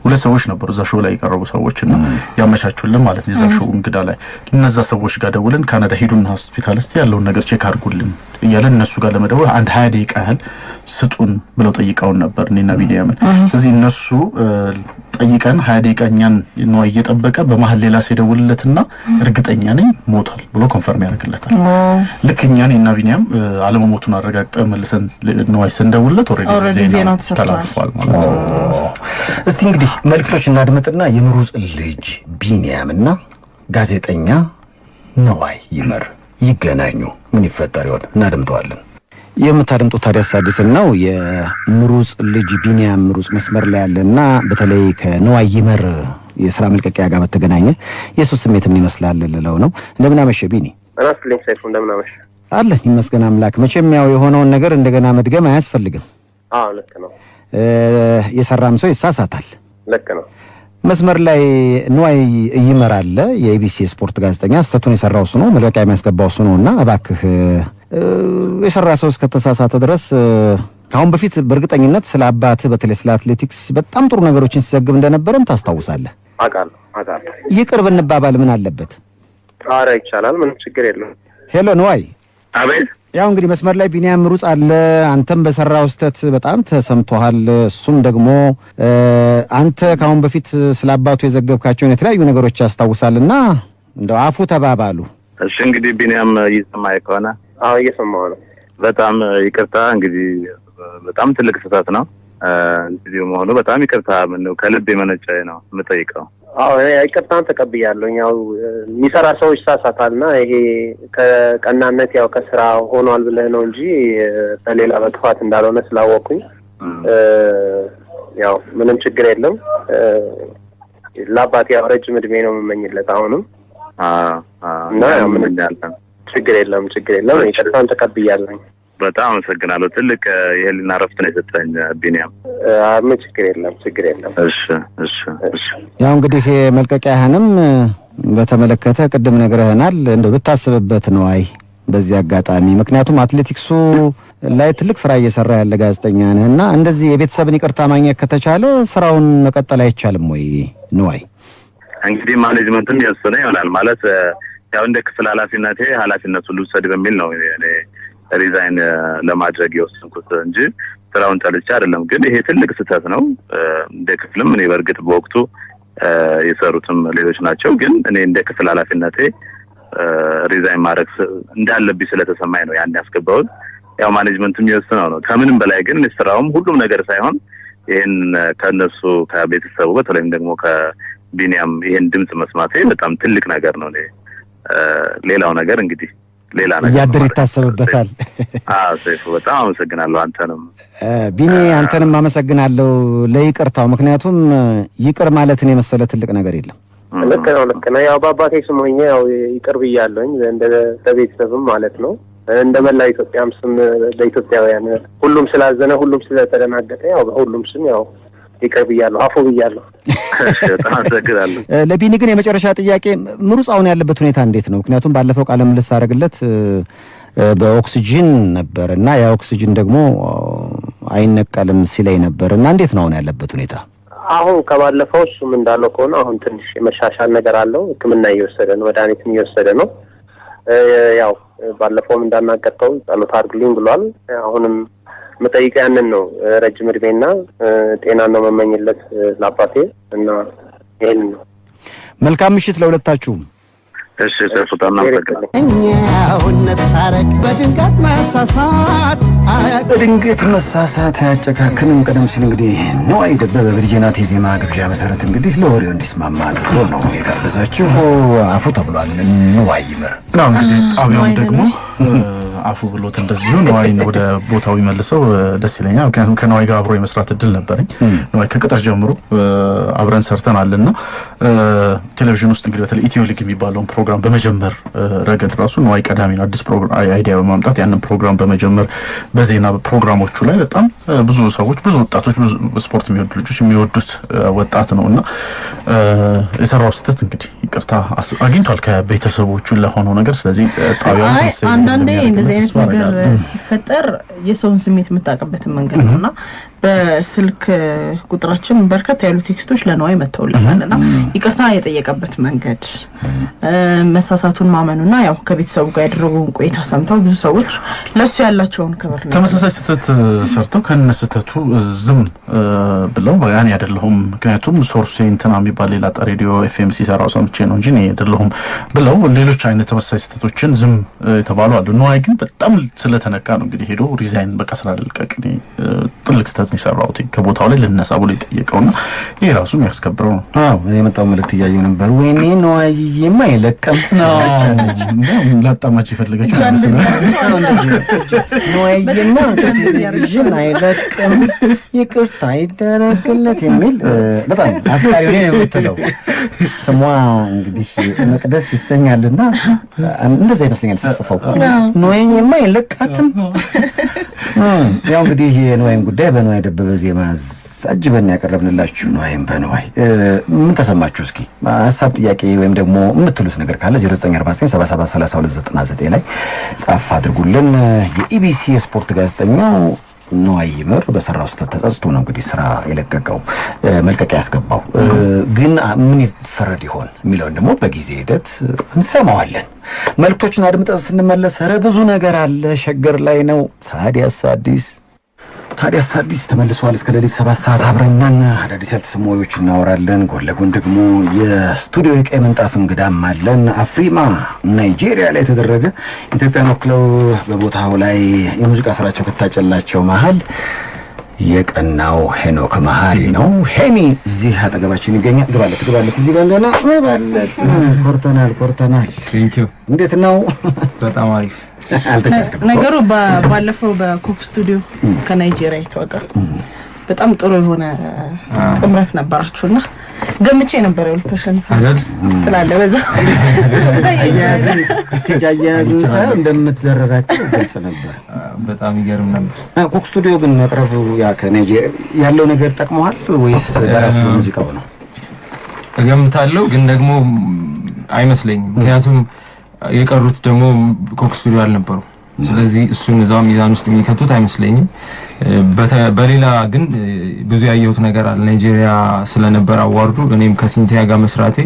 ሁለት ሰዎች ነበሩ እዛ ሾው ላይ የቀረቡ ሰዎችና ያመቻቹልን ማለት ነው። እዛ ሾው እንግዳ ላይ እነዛ ሰዎች ጋር ደውለን ካናዳ ሄዱና ሆስፒታል ውስጥ ያለውን ነገር ቼክ አድርጉልን እያለን እነሱ ጋር ለመደወል 20 ደቂቃ ያህል ስጡን ብለው ጠይቀውን ነበር እኔና ቢኒያምን። ስለዚህ እነሱ ጠይቀን 20 ደቂቃ እኛን ነው እየጠበቀ በመሀል ሌላ ሲደውልለትና እርግጠኛ ነኝ ሞቷል ብሎ ኮንፈርም ያደርግለታል። ልክ እኛና ቢኒያም አለመሞቱን አረጋግጠን መልሰን ነው ስንደውልለት ኦሬዲ ዜና ተላልፏል ማለት ነው። እስቲ እንግዲህ መልክቶች እናድምጥና የምሩጽ ልጅ ቢኒያምና ጋዜጠኛ ነዋይ ይመር ይገናኙ ምን ይፈጠር ይሆን እናድምጠዋለን። የምታደምጡት ታዲያስ አዲስ ነው። የምሩጽ ልጅ ቢኒያም ምሩጽ መስመር ላይ ያለና በተለይ ከነዋይ ይመር የሥራ መልቀቂያ ጋር በተገናኘ የሱስ ስሜት ምን ይመስላል ልለው ነው። እንደምን አመሸ ቢኒ? አናስልኝ ሰይፉ እንደምን አመሸ? አለ ይመስገን አምላክ። መቼም ያው የሆነውን ነገር እንደገና መድገም አያስፈልግም። ልክ ነው። የሰራም ሰው ይሳሳታል። ልክ ነው። መስመር ላይ ነዋይ ይመራል የኢቢሲ ስፖርት ጋዜጠኛ። ስተቱን የሰራው እሱ ነው፣ መልቀቂያ የሚያስገባው እሱ ነውና እባክህ የሰራ ሰው እስከተሳሳተ ድረስ ካሁን በፊት በእርግጠኝነት ስለ አባትህ በተለይ ስለ አትሌቲክስ በጣም ጥሩ ነገሮችን ሲዘግብ እንደነበረም ታስታውሳለህ። አውቃለሁ። ይቅር ብንባባል ምን አለበት? ኧረ ይቻላል፣ ምንም ችግር የለም። ሄሎ ነዋይ። አቤት። ያው እንግዲህ መስመር ላይ ቢኒያም ምሩጽ አለ። አንተም በሰራው ስህተት በጣም ተሰምቶሃል። እሱም ደግሞ አንተ ካሁን በፊት ስለ አባቱ የዘገብካቸውን የተለያዩ ነገሮች ያስታውሳልና እንደው አፉ ተባባሉ። እሺ እንግዲህ ቢኒያም እየሰማኸኝ ከሆነ? እየሰማሁ ነው። በጣም ይቅርታ። እንግዲህ በጣም ትልቅ ስህተት ነው እንግዲህ መሆኑ በጣም ይቅርታ። ምነው ከልብ የመነጨ ነው የምጠይቀው። ይቅርታን ተቀብያለሁ። ያው የሚሰራ ሰው ይሳሳታልና ይሄ ከቀናነት ያው ከስራ ሆኗል ብለህ ነው እንጂ በሌላ በጥፋት እንዳልሆነ ስላወቅኩኝ ያው ምንም ችግር የለም። ለአባቴ ያው ረጅም እድሜ ነው የምመኝለት አሁንም እና ያው ምንም ችግር የለም። ይቅርታን ተቀብያለሁ። በጣም አመሰግናለሁ። ትልቅ የህሊና ረፍት ነው የሰጠኝ ቢኒያም። ምን ችግር የለም። እሺ። ያው እንግዲህ መልቀቂያህንም በተመለከተ ቅድም ነግረህናል። እንደው ብታስብበት ነው በዚህ አጋጣሚ ምክንያቱም አትሌቲክሱ ላይ ትልቅ ስራ እየሰራ ያለ ጋዜጠኛ ነህና እንደዚህ የቤተሰብን ይቅርታ ማግኘት ከተቻለ ስራውን መቀጠል አይቻልም ወይ ነዋይ? እንግዲህ ማኔጅመንትም ያስነ ይሆናል ማለት ያው እንደ ክፍል ኃላፊነቱን ልውሰድ በሚል ነው እኔ ሪዛይን ለማድረግ የወሰንኩት እንጂ ስራውን ጠልቼ አይደለም። ግን ይሄ ትልቅ ስህተት ነው እንደ ክፍልም እኔ በእርግጥ በወቅቱ የሰሩትም ሌሎች ናቸው። ግን እኔ እንደ ክፍል ኃላፊነቴ ሪዛይን ማድረግ እንዳለብኝ ስለተሰማኝ ነው ያን ያስገባሁት። ያው ማኔጅመንቱም ይወስነው ነው። ከምንም በላይ ግን ስራውም ሁሉም ነገር ሳይሆን ይሄን ከነሱ ከቤተሰቡ በተለይም ደግሞ ከቢኒያም ይሄን ድምጽ መስማቴ በጣም ትልቅ ነገር ነው። ሌላው ነገር እንግዲህ ሌላ ነገር ያድር ይታሰብበታል። ሰይፉ በጣም አመሰግናለሁ። አንተንም ቢኒ አንተንም አመሰግናለሁ ለይቅርታው። ምክንያቱም ይቅር ማለትን የመሰለ ትልቅ ነገር የለም። ልክ ነው። ያው በአባቴ ስም ሆኜ ያው ይቅር ብያለሁኝ እንደ ቤተሰብም ማለት ነው። እንደ መላ ኢትዮጵያም ስም ለኢትዮጵያውያን ሁሉም ስላዘነ ሁሉም ስለተደናገጠ ያው በሁሉም ስም ያው ይቅር ብያለሁ፣ አፉ ብያለሁ። በጣም አመሰግናለሁ። ለቢኒ ግን የመጨረሻ ጥያቄ ምሩጽ አሁን ያለበት ሁኔታ እንዴት ነው? ምክንያቱም ባለፈው ቃለ ምልልስ አደረግለት በኦክሲጅን ነበርና ያ ኦክሲጅን ደግሞ አይነቀልም ሲለኝ ነበርና እንዴት ነው አሁን ያለበት ሁኔታ? አሁን ከባለፈው እሱም እንዳለው ከሆነ አሁን ትንሽ የመሻሻል ነገር አለው። ሕክምና እየወሰደ ነው፣ መድኃኒትም እየወሰደ ነው። ያው ባለፈውም እንዳናገርተው ጸሎት አድርጉልኝ ብሏል። አሁንም መጠይቅ ያንን ነው። ረጅም እድሜና ጤናን ነው መመኝለት ለአባቴ እና ይሄን ነው። መልካም ምሽት ለሁለታችሁም። እሺ ተፈጣና ተቀበል በድንገት መሳሳት ያጨካክንም። ቀደም ሲል እንግዲህ ነዋይ ደበበ በልጅናት የዜማ ግብዣ መሰረት እንግዲህ ለወሬው እንዲስማማ አድርጎ ነው የጋበዛችሁ። አፉ ተብሏል። ነዋይ ይመር ነው እንግዲህ ጣቢያውን ደግሞ አፉ ብሎት እንደዚሁ ነዋይን ወደ ቦታው ይመልሰው ደስ ይለኛል። ምክንያቱም ከነዋይ ጋር አብሮ የመስራት እድል ነበረኝ። ነዋይ ከቅጥር ጀምሮ አብረን ሰርተናልና ቴሌቪዥን ውስጥ እንግዲህ በተለይ ኢትዮ ሊግ የሚባለውን ፕሮግራም በመጀመር ረገድ ራሱ ነዋይ ቀዳሚ ነው። አዲስ ፕሮግራም አይዲያ በማምጣት ያንን ፕሮግራም በመጀመር በዜና ፕሮግራሞቹ ላይ በጣም ብዙ ሰዎች፣ ብዙ ወጣቶች፣ ብዙ ስፖርት የሚወዱ ልጆች የሚወዱት ወጣት ነውና የሰራው ስህተት እንግዲህ ይቅርታ አግኝቷል ከቤተሰቦቹ ለሆነው ነገር። ስለዚህ ጣቢያው አንዳንዴ እንደዚህ አይነት ነገር ሲፈጠር የሰውን ስሜት የምታቀበትን መንገድ ነውና በስልክ ቁጥራችን በርከት ያሉ ቴክስቶች ለነዋይ መተውለታልና ይቅርታ የጠየቀበት መንገድ መሳሳቱን ማመኑና ያው ከቤተሰቡ ጋር ያደረጉን ቆይታ ሰምተው ብዙ ሰዎች ለሱ ያላቸውን ክብር ነው ተመሳሳይ ስህተት ሰርተው ከነስተቱ ዝም ብለው ያኔ አይደለሁም ምክንያቱም ሶርስ እንትና የሚባል ሌላ ሬዲዮ ኤፍኤም ሲሰራው ሰምቼ ነው እንጂ እኔ አይደለሁም ብለው ሌሎች አይነት ተመሳሳይ ስህተቶችን ዝም ተባሉ አሉ። ነዋይ ግን በጣም ስለተነካ ነው እንግዲህ ሄዶ ሪዛይን በቃ ስላልለቀቅ ነው ጥልቅ ስህተት ይሰራው ከቦታው ላይ ለነሳ ብሎ ይጠየቀውና ይሄ ራሱ የሚያስከብረው ነው። አዎ የመጣው መልእክት ያየው ነበር። ወይኔ ነዋይ የማይለቀም ላጣማች ይፈልገች ነዋይማ ቴሌቪዥን አይለቅም ይቅርታ ይደረግለት የሚል በጣም አፍቃሪ ነው የምትለው ስሟ እንግዲህ መቅደስ ይሰኛልና እንደዛ ይመስለኛል ሲጽፈው ነዋይ የማይለቃትም። ያው እንግዲህ የነዋይን ጉዳይ በነዋይ ደበበ ዜማ አጅበን ያቀረብንላችሁ ነዋይን በነዋይ ምን ተሰማችሁ? እስኪ ሐሳብ ጥያቄ ወይም ደግሞ የምትሉት ነገር ካለ 0949773299 ላይ ጻፍ አድርጉልን። የኢቢሲ ስፖርት ጋዜጠኛው ነዋይ ይመር በሰራው ስህተት ተጸጽቶ ነው እንግዲህ ስራ የለቀቀው መልቀቂያ ያስገባው። ግን ምን ይፈረድ ይሆን የሚለውን ደግሞ በጊዜ ሂደት እንሰማዋለን። መልእክቶችን አድምጠን ስንመለስ ኧረ ብዙ ነገር አለ። ሸገር ላይ ነው ታዲያስ አዲስ ተመልሷል። እስከ ሌሊት 7 ሰዓት አብረናን አዳዲስ ያልተሰሙ ወሬዎች እናወራለን። ጎን ለጎን ደግሞ የስቱዲዮ የቀይ ምንጣፍ እንግዳም አለን። አፍሪማ ናይጄሪያ ላይ የተደረገ ኢትዮጵያን ወክለው በቦታው ላይ የሙዚቃ ስራቸው ከታጨላቸው መሀል የቀናው ሄኖክ መሀሪ ነው። ሄኒ እዚህ አጠገባችን ይገኛል። ግባለት እዚህ ጋር እንደሆነ ግባለት። ኮርተናል። ቴንኪው። እንዴት ነው? በጣም አሪፍ ነገሩ። ባለፈው በኮክ ስቱዲዮ ከናይጄሪያ የተዋቀረ በጣም ጥሩ የሆነ ጥምረት ነበራችሁና ገምቼ ነበር ተሸንፋለህ ትላለህ። በዛ ያያዝን ሳይሆን እንደምትዘረራቸው ግልጽ ነበር። በጣም ይገርም ነበር። ኮክ ስቱዲዮ ግን መቅረቡ ያ ከናይጄሪያ ያለው ነገር ጠቅመዋል ወይስ በራሱ ሙዚቃው ነው? እገምታለሁ ግን ደግሞ አይመስለኝም። ምክንያቱም የቀሩት ደግሞ ኮክ ስቱዲዮ አልነበሩ። ስለዚህ እሱን እዛው ሚዛን ውስጥ የሚከቱት አይመስለኝም። በሌላ ግን ብዙ ያየሁት ነገር አለ። ናይጄሪያ ስለነበር አዋርዱ እኔም ከሲንቲያ ጋር መስራቴ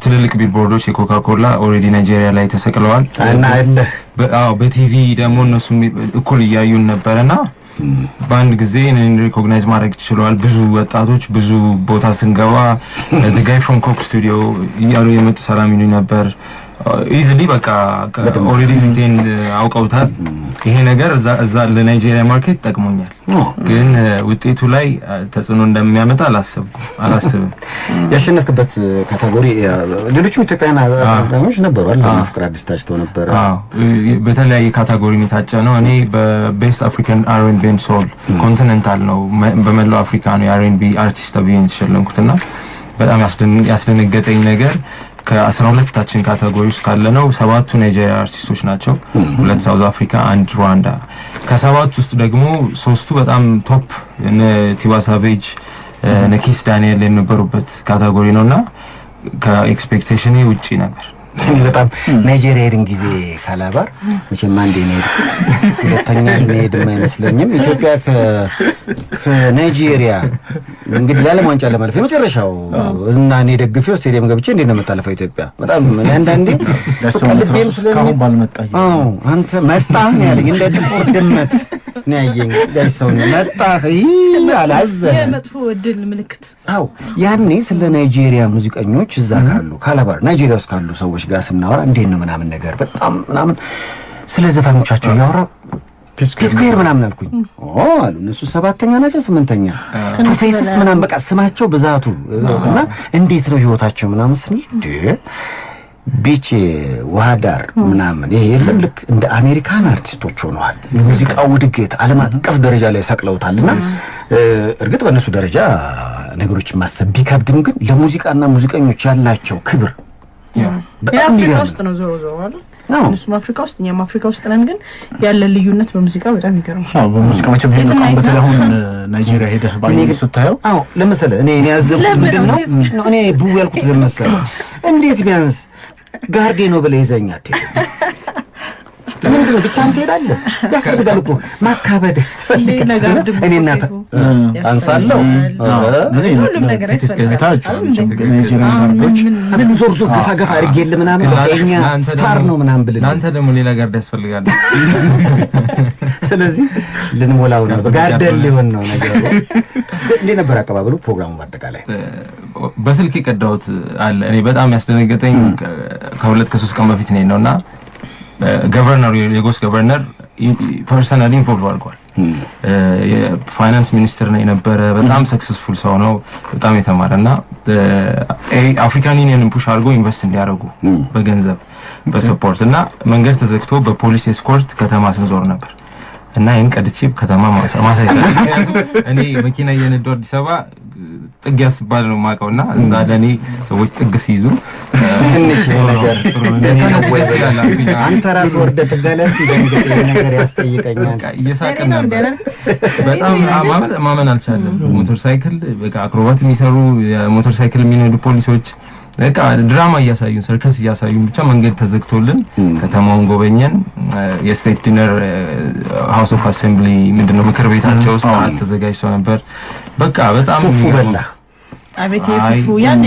ትልልቅ ቢልቦርዶች የኮካ ኮላ ኦልሬዲ ናይጄሪያ ላይ ተሰቅለዋል እና በቲቪ ደግሞ እነሱ እኩል እያዩን ነበርና በአንድ ጊዜ እኔን ሪኮግናይዝ ማድረግ ይችላል። ብዙ ወጣቶች ብዙ ቦታ ስንገባ the guy from Coke Studio እያሉ የመጡ ሰላም ይሉኝ ነበር። ኢዚሊ በቃ ኦልሬዲ ፊቴን አውቀውታል። ይሄ ነገር እዛ ለናይጄሪያ ማርኬት ጠቅሞኛል። ግን ውጤቱ ላይ ተጽዕኖ እንደሚያመጣ አላስብም። ያሸነፍክበት ካቴጎሪ ሌሎችም ኢትዮጵያውያን አርቲስቶች ነበሩ አይደል? ፍቅር አዲስ ታጭተው ነበር። በተለያየ ካቴጎሪ የታጨ ነው። እኔ በቤስት አፍሪካን R&B and Soul ኮንቲኔንታል ነው በመላው አፍሪካ ነው የR&B አርቲስት ተብዬ የተሸለምኩትና በጣም ያስደነገጠኝ ነገር ከ12ታችን ካቴጎሪ ውስጥ ካለነው 7ቱ ናይጄሪያ አርቲስቶች ናቸው። 2 ሳውዝ አፍሪካ፣ 1 ሩዋንዳ። ከ7ቱ ውስጥ ደግሞ 3ቱ በጣም ቶፕ ቲዋ ሳቬጅ፣ ኪስ ዳንኤል የነበሩበት ካቴጎሪ ነውና ከኤክስፔክቴሽኔ ውጪ ነበር። በጣም ናይጄሪያ ሄድን ጊዜ ካላባር መቼም አንዴ ነው ሁለተኛ ሄድ አይመስለኝም። ኢትዮጵያ ከናይጄሪያ እንግዲህ ለዓለም ዋንጫ ለማለፍ የመጨረሻው እና እኔ ደግፌው ስቴዲየም ገብቼ እንዴት ነው የምታለፈው ኢትዮጵያ? በጣም አንዳንዴ ልቤም ስለምን ባልመጣ አንተ መጣህ ነው ያለኝ እንደ ጥቁር ድመት ነው ያየኝ። ጋይሰው መጣህ አላዘነ የመጥፎ ዕድል ምልክት። አዎ ያኔ ስለ ናይጄሪያ ሙዚቀኞች እዛ ካሉ ካላባር ናይጄሪያ ውስጥ ካሉ ሰዎች ጋር ስናወራ እንዴት ነው ምናምን ነገር በጣም ምናምን ስለ ዘፋኞቻቸው ያወራ ፒስኩዌር ምናምን አልኩኝ። አሉ እነሱ 7ኛ ናቸው 8ኛ ፕሮፌሰስ ምናምን በቃ ስማቸው ብዛቱ እና እንዴት ነው ህይወታቸው ምናምን ስንል ቢች ዋዳር ምናምን ይሄ የለም ልክ እንደ አሜሪካን አርቲስቶች ሆነዋል። የሙዚቃው ውድገት ዓለም አቀፍ ደረጃ ላይ ሰቅለውታልና እርግጥ በእነሱ ደረጃ ነገሮችን ማሰብ ቢከብድም ግን ለሙዚቃና ሙዚቀኞች ያላቸው ክብር በጣም ውስጥ ነው ዞሮ ዞሮ አይደል? እነሱም አፍሪካ ውስጥ እኛም አፍሪካ ውስጥ ነን፣ ግን ያለ ልዩነት በሙዚቃ በጣም ይገርማል። አዎ በሙዚቃ መቼም ሄደ በተለይ አሁን ናይጄሪያ ሄደህ ባይ ስታየው ለምሳሌ እኔ ያዘብኩት ምንድነው እኔ ቡ ያልኩት ለምሳሌ እንዴት ቢያንስ ጋርዴ ነው ብለህ ይዘኛት ምንድነው ብቻ ትሄዳለህ? ያስፈልጋል እኮ ማካበድ ያስፈልጋል። እኔ እናት አንሳለሁ ሁሉም ነገር ያስፈልጋል። ዞር ዞር ገፋ ገፋ አድርጌልህ ምናምን የእኛ ስታር ነው ምናምን ብለህ ለአንተ ደግሞ ሌላ ጋርድ ያስፈልጋል። ስለዚህ ልንሞላው ነው ጋርደን ሊሆን ነው ነገሩ። እንዴት ነበር አቀባበሉ ፕሮግራሙ? በአጠቃላይ በስልክ የቀዳሁት አለ። እኔ በጣም ያስደነገጠኝ ከ2-3 ቀን በፊት ነውና ገቨርነሩ የጎስ ገቨርነር ፐርሰናሊ ኢንቮልቭ አድርጓል። የፋይናንስ ሚኒስትር ነው የነበረ። በጣም ሰክሰስፉል ሰው ነው። በጣም የተማረና አፍሪካን ዩኒየንን ፑሽ አድርጎ ኢንቨስት እንዲያደርጉ በገንዘብ በሰፖርት እና መንገድ ተዘግቶ በፖሊስ ኤስኮርት ከተማ ስንዞር ነበር እና ይሄን ቀድቼ ከተማ ማሳየት እኔ መኪና እየነዳሁ አዲስ አበባ ጥግ ያስባል ነው የማውቀውና እዛ ለኔ ሰዎች ጥግ ሲይዙ ትንሽ ነገር አንተ ራስ ወርደህ ትጋለስ ነገር ያስጠይቀኛል። እየሳቅን ነበር። በጣም ማመን አልቻለም። ሞተር ሳይክል በቃ አክሮባት የሚሰሩ የሞተር ሳይክል የሚነዱ ፖሊሶች በቃ ድራማ እያሳዩን ሰርከስ እያሳዩን ብቻ መንገድ ተዘግቶልን ከተማውን ጎበኘን። የስቴት ዲነር ሃውስ ኦፍ አሴምብሊ ምንድነው ምክር ቤታቸው ውስጥ ተዘጋጅቶ ነበር። በቃ በጣም በላ አቤት የፉፉ ያን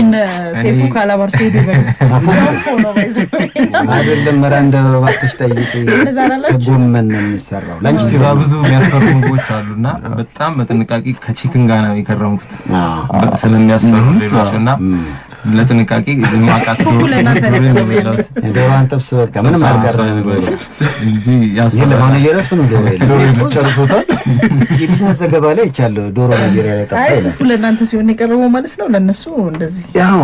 ሴፉ ካላባር ሲሄዱ አይደለም መራንዳ ባክሽ ጠይቂ ጎመን ነው የሚሰራው ላንቺ ብዙ የሚያስፈሩ ምግቦች አሉና በጣም በጥንቃቄ ከቺክን ጋር ነው የከረምኩት ስለሚያስፈሩ ሌሎችና ለጥንቃቄ ማቃት ዶሮን ጥብስ በቃ ምንም አልቀረም እንጂ ያስፈልጋል። የራስ ምን ዶሮ ጨርሶታል። የቢዝነስ ዘገባ ላይ ይቻለ ዶሮ ናይጄሪያ ላይ ጠፋ ይላል። ለእናንተ ሲሆን የቀረበው ማለት ነው። ለነሱ እንደዚህ ያው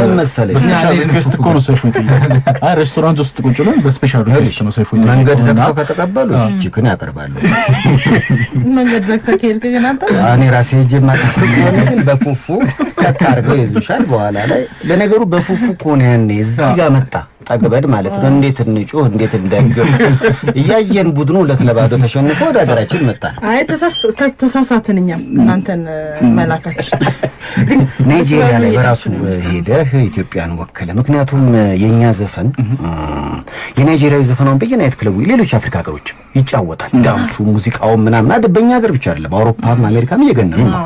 ለምሳሌ በስፔሻል ሪኩዌስት እኮ ነው ሰይፉ ይጠይቃል። ሬስቶራንት ውስጥ ቁጭ ብለን በስፔሻል ሪኩዌስት ነው ሰይፉ ይጠይቃል። መንገድ ዘግተው ከተቀበሉ ቺክን ያቀርባሉ። መንገድ ዘግተው ከሄድክ ግን አንተ እኔ ራሴ ሄጄ ማጣጣም ነው በፉፉ ከታርገው ይዙሻል። በኋላ ላይ ለነገሩ በፉፉ ኮን ያኔ እዚህ ጋር መጣ ጠግበድ ማለት ነው። እንዴት እንጩህ እንዴት እንደግም እያየን ቡድኑ ለተለባዶ ተሸንፎ ወደ ሀገራችን መጣ። አይ ተሳሳትን እኛም እናንተን መላካችን ግን ናይጄሪያ ላይ በራሱ ሄደህ ኢትዮጵያን ወከለ። ምክንያቱም የኛ ዘፈን የናይጄሪያዊ ዘፈናውን በየናይት ክለቡ ሌሎች አፍሪካ ሀገሮች ይጫወታል። ዳንሱ ሙዚቃው ምናምን አይደበኛ ሀገር ብቻ አይደለም አውሮፓም አሜሪካም እየገነኑ ነው።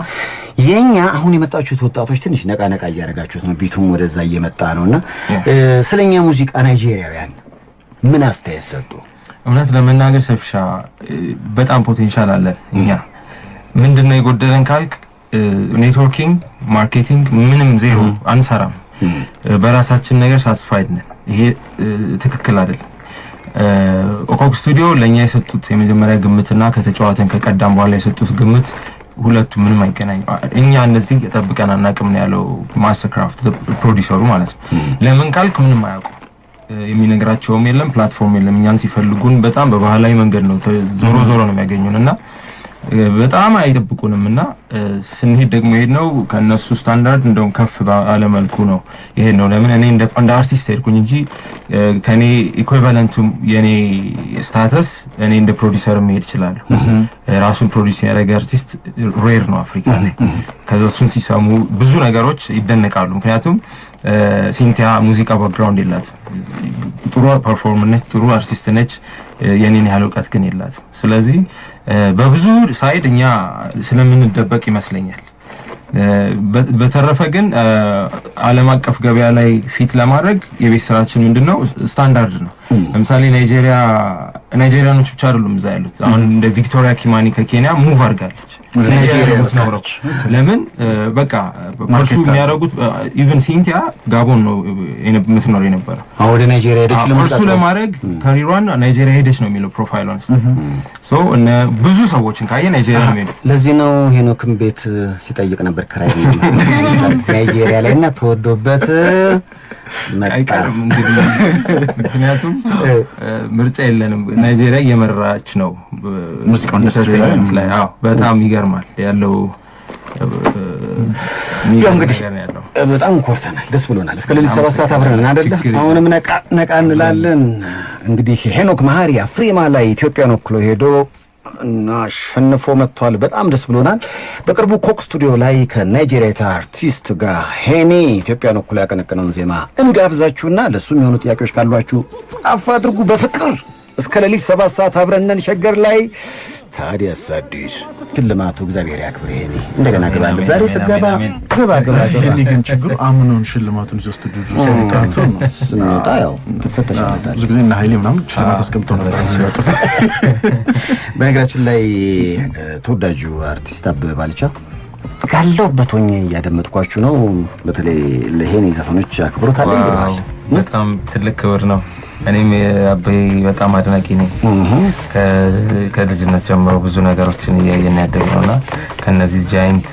የኛ አሁን የመጣችሁት ወጣቶች ትንሽ ነቃ ነቃ እያደረጋችሁት ነው። ቢቱም ወደዛ እየመጣ ነውና ስለኛ ሙዚቃ ናይጄሪያውያን ምን አስተያየት ሰጡ? እውነት ለመናገር ሰፍሻ በጣም ፖቴንሻል አለ። እኛ ምንድነው የጎደለን ካልክ ኔትወርኪንግ ማርኬቲንግ ምንም ዜሮ አንሰራም። በራሳችን ነገር ሳትስፋይድ ነን። ይሄ ትክክል አይደለም። ኦኮክ ስቱዲዮ ለኛ የሰጡት የመጀመሪያ ግምትና ከተጫዋተን ከቀዳም በኋላ የሰጡት ግምት ሁለቱ ምንም አይገናኝ። እኛ እንደዚህ ተጠብቀን አናቅም ነው ያለው ማስተርክራፍት ፕሮዲዩሰሩ ማለት ነው። ለምን ካልክ ምንም አያውቁም። የሚነግራቸውም የለም ፕላትፎርም የለም። እኛን ሲፈልጉን በጣም በባህላዊ መንገድ ነው ዞሮ ዞሮ ነው የሚያገኙንና በጣም አይደብቁንምና ስንሄድ ደግሞ ሄድነው ከነሱ ስታንዳርድ እንደውም ከፍ ባለ መልኩ ነው ይሄን ነው። ለምን እኔ እንደ አርቲስት ሄድኩኝ እንጂ ከኔ ኢኩቫለንቱ የኔ ስታተስ እኔ እንደ ፕሮዲዩሰር መሄድ ይችላል። ራሱን ፕሮዲዩስ ያደረገ አርቲስት ሬር ነው አፍሪካ ላይ። ከዛ እሱን ሲሰሙ ብዙ ነገሮች ይደነቃሉ። ምክንያቱም ሲንቲያ ሙዚቃ ባክግራውንድ የላት፣ ጥሩ ፐርፎርመር ነች፣ ጥሩ አርቲስት ነች፣ የኔን ያህል እውቀት ግን የላት። ስለዚህ በብዙ ሳይድ እኛ ስለምንደበቅ ይመስለኛል። በተረፈ ግን ዓለም አቀፍ ገበያ ላይ ፊት ለማድረግ የቤት ስራችን ምንድነው ስታንዳርድ ነው። ለምሳሌ ናይጄሪያኖች ብቻ አይደሉም እዛ ያሉት። አሁን እንደ ቪክቶሪያ ኪማኒ ከኬንያ ሙቭ አድርጋለች ናይጄሪያኖች። ለምን በቃ ፐርሱ የሚያደርጉት ኢቭን ሲንቲያ ጋቦን ነው የምትኖር የነበረው። ወደ ናይጄሪያ ሄደች ፐርሱ ለማድረግ ከሪሯን ናይጄሪያ ሄደች ነው የሚለው ፕሮፋይሏን። ሶ እነ ብዙ ሰዎችን ካየ ናይጄሪያ ነው የሚሄዱት። ለዚህ ነው ሄኖክም ቤት ሲጠይቅ ነበር ክራይ ናይጄሪያ ላይ እና ተወዶበት አይቀርም እንግዲህ ምክንያቱም ምርጫ የለንም። ናይጄሪያ እየመራች ነው ሙዚቃ ኢንዱስትሪ ላይ። አዎ በጣም ይገርማል ያለው። እንግዲህ በጣም ኮርተናል፣ ደስ ብሎናል። እስከ ሌሊት 7 ሰዓት አብረን አይደለ? አሁንም ነቃ እንላለን። እንግዲህ ሄኖክ መሐሪ አፍሪማ ላይ ኢትዮጵያን ወክሎ ሄዶ እና አሸንፎ መጥቷል። በጣም ደስ ብሎናል። በቅርቡ ኮክ ስቱዲዮ ላይ ከናይጄሪያ አርቲስት ጋር ሄኒ ኢትዮጵያን ወክሎ ያቀነቀነውን ዜማ እንጋብዛችሁና ለሱ የሚሆኑ ጥያቄዎች ካሏችሁ ጻፍ አድርጉ በፍቅር። እስከ ሌሊት 7 ሰዓት አብረን ነን ሸገር ላይ። ታዲያስ አዲስ ሽልማቱ እግዚአብሔር ያክብር። ሄኒ እንደገና ግባለ። ዛሬ ስገባ ግባ ግን ችግሩ አምኖን ሽልማቱን ይዞ ስቱዲዮ ድረስ ሲመጣ ነው ስንወጣ ያው ተፈተሽታል። ብዙ ጊዜ እና ኃይሌ ምናምን ሽልማት አስቀምጠው ነበር ሲወጡት። በነገራችን ላይ ተወዳጁ አርቲስት አበበ ባልቻ ካለውበት ሆኜ እያደመጥኳችሁ ነው። በተለይ ለሄኒ ዘፈኖች አክብሮት አለ ይባላል። በጣም ትልቅ ክብር ነው። እኔም አበይ በጣም አድናቂ ነኝ። ከልጅነት ጀምሮ ብዙ ነገሮችን እያየን ያደግነውና ከነዚህ ጃይንት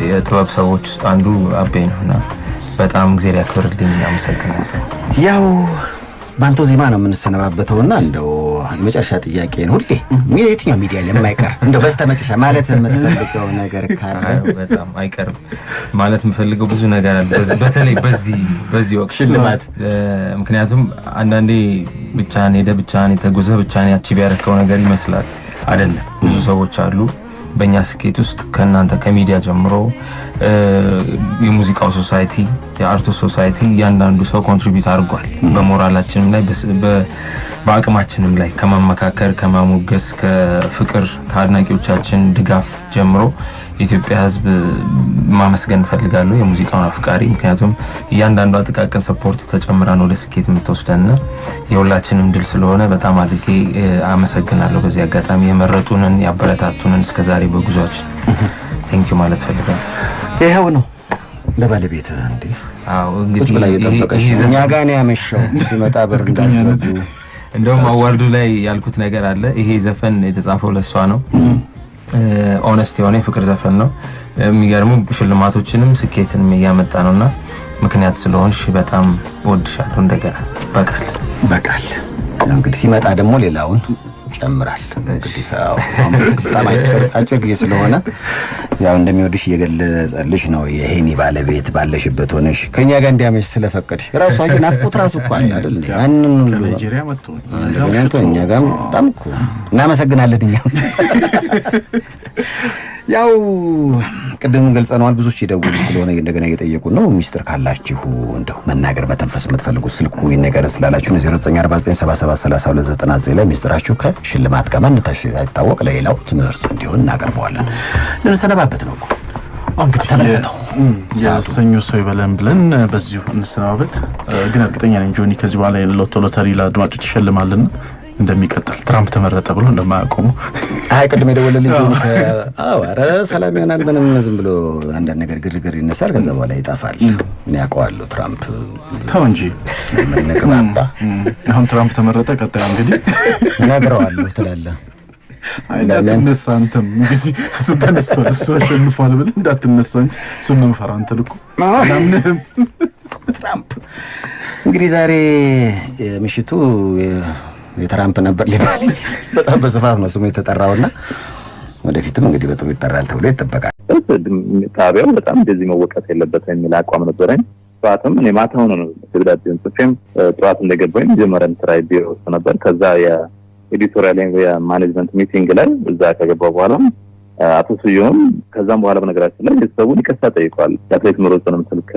የጥበብ ሰዎች ውስጥ አንዱ አበይ ነውና በጣም እግዚአብሔር ያክብርልኝ። አመሰግናለሁ። ያው ባንቶ ዜማ ነው የምንሰነባበተውና እንደው የመጨረሻ ጥያቄ ነው ሁሌ የትኛው ሚዲያ ላይ የማይቀር እንደው በስተመጨረሻ ማለት የምትፈልገው ነገር ካለ? በጣም አይቀርም ማለት የምፈልገው ብዙ ነገር አለ፣ በተለይ በዚህ ወቅት ሽልማት። ምክንያቱም አንዳንዴ ብቻህን የተጉዘህ ብቻህን አቺቭ ያደረከው ነገር ይመስላል አይደለም። ብዙ ሰዎች አሉ በእኛ ስኬት ውስጥ ከእናንተ ከሚዲያ ጀምሮ የሙዚቃው ሶሳይቲ፣ የአርቱ ሶሳይቲ እያንዳንዱ ሰው ኮንትሪቢዩት አድርጓል። በሞራላችንም ላይ በአቅማችንም ላይ ከማመካከር ከማሞገስ ከፍቅር ከአድናቂዎቻችን ድጋፍ ጀምሮ የኢትዮጵያ ሕዝብ ማመስገን ፈልጋለሁ፣ የሙዚቃውን አፍቃሪ። ምክንያቱም እያንዳንዱ አጥቃቅን ሰፖርት ተጨምራን ወደ ስኬት የምትወስደን የሁላችንም ድል ስለሆነ በጣም አድርጌ አመሰግናለሁ። በዚህ አጋጣሚ የመረጡንን ያበረታቱንን እስከዛሬ በጉዟችን ቴንኪዩ ማለት ፈልጋለሁ። ይሄው ነው ለባለቤት እንዴ? አዎ እንግዲህ እኛ ጋር ነው ያመሸው ሲመጣ በር እንዳይዘጉ። እንደውም አዋርዱ ላይ ያልኩት ነገር አለ። ይሄ ዘፈን የተጻፈው ለሷ ነው። ኦነስት የሆነ የፍቅር ዘፈን ነው። የሚገርሙ ሽልማቶችንም ስኬትንም እያመጣ ነውና ምክንያት ስለሆንሽ በጣም ወድሻለሁ። እንደገና በቃል እንግዲህ ሲመጣ ደግሞ ሌላውን ጨምራል። እንግዲህ ያው አጭር ጊዜ ስለሆነ ያው እንደሚወድሽ እየገለጸልሽ ነው። የሄኒ ባለቤት ባለሽበት ሆነሽ ከኛ ጋር እንዲያመሽ ስለፈቀድሽ ራሱ አየን አፍቆት ራሱ እኮ አለ አይደል እንዴ? ማንን ከናይጄሪያ መጥቶ እኛ ጋር በጣም እኮ እናመሰግናለን። እኛም ያው ቅድም ገልጸነዋል። ብዙዎች ይደውሉ ስለሆነ እንደገና እየጠየቁ ነው። ሚስጥር ካላችሁ እንደው መናገር መተንፈስ የምትፈልጉት ስልኩ ይነገር ስላላችሁ 0949773299 ላይ ሚስጥራችሁ ከሽልማት ጋር ማንነታችሁ ሳይታወቅ ለሌላው ትምህርት እንዲሆን እናቀርበዋለን። ልንሰነባበት ነው እኮ እንግዲህ የሰኞ ሰው ይበለን ብለን በዚሁ እንሰነባበት። ግን እርግጠኛ ነኝ ጆኒ ከዚህ በኋላ የሎቶ ሎተሪ ለአድማጮች ይሸልማልና እንደሚቀጥል ትራምፕ ተመረጠ ብሎ እንደማያቆሙ ቅድም የደወለልኝ ኧረ ሰላም ይሆናል ምንም ዝም ብሎ አንዳንድ ነገር ግርግር ይነሳል፣ ከዛ በኋላ ይጠፋል። እኔ አውቀዋለሁ ትራምፕ ተው እንጂ ነግባባ። አሁን ትራምፕ ተመረጠ፣ ቀጣዩ እንግዲህ እነግረዋለሁ ትላለህ። እንዳትነሳ አንተም እንግዲህ እሱ ተነስቷል፣ እሱ አሸንፏል ብለህ እንዳትነሳ እንጂ እሱን ነው የምፈራው። አንተ ልኩ ምንም ትራምፕ እንግዲህ ዛሬ ምሽቱ የትራምፕ ነበር ሊባል በጣም በስፋት ነው ስሙ የተጠራውና ወደፊትም እንግዲህ በጥሩ ይጠራል ተብሎ ይጠበቃል። በመስጠት ታቢያው በጣም እንደዚህ መወቀስ የለበትም የሚል አቋም ነበረኝ። ጠዋትም እኔ ማታው ነው ደብዳቤውን ጽፌም ጠዋት እንደገባኝ መጀመሪያም ስራ ቢሮ ውስጥ ነበር። ከዛ የኤዲቶሪያል የማኔጅመንት ሚቲንግ ላይ እዛ ከገባው በኋላ አቶ ስዩም ከዛም በኋላ በነገራችን ላይ ቤተሰቡን ይቅርታ ጠይቋል። የአትሌት ምሩጽንም ስልክ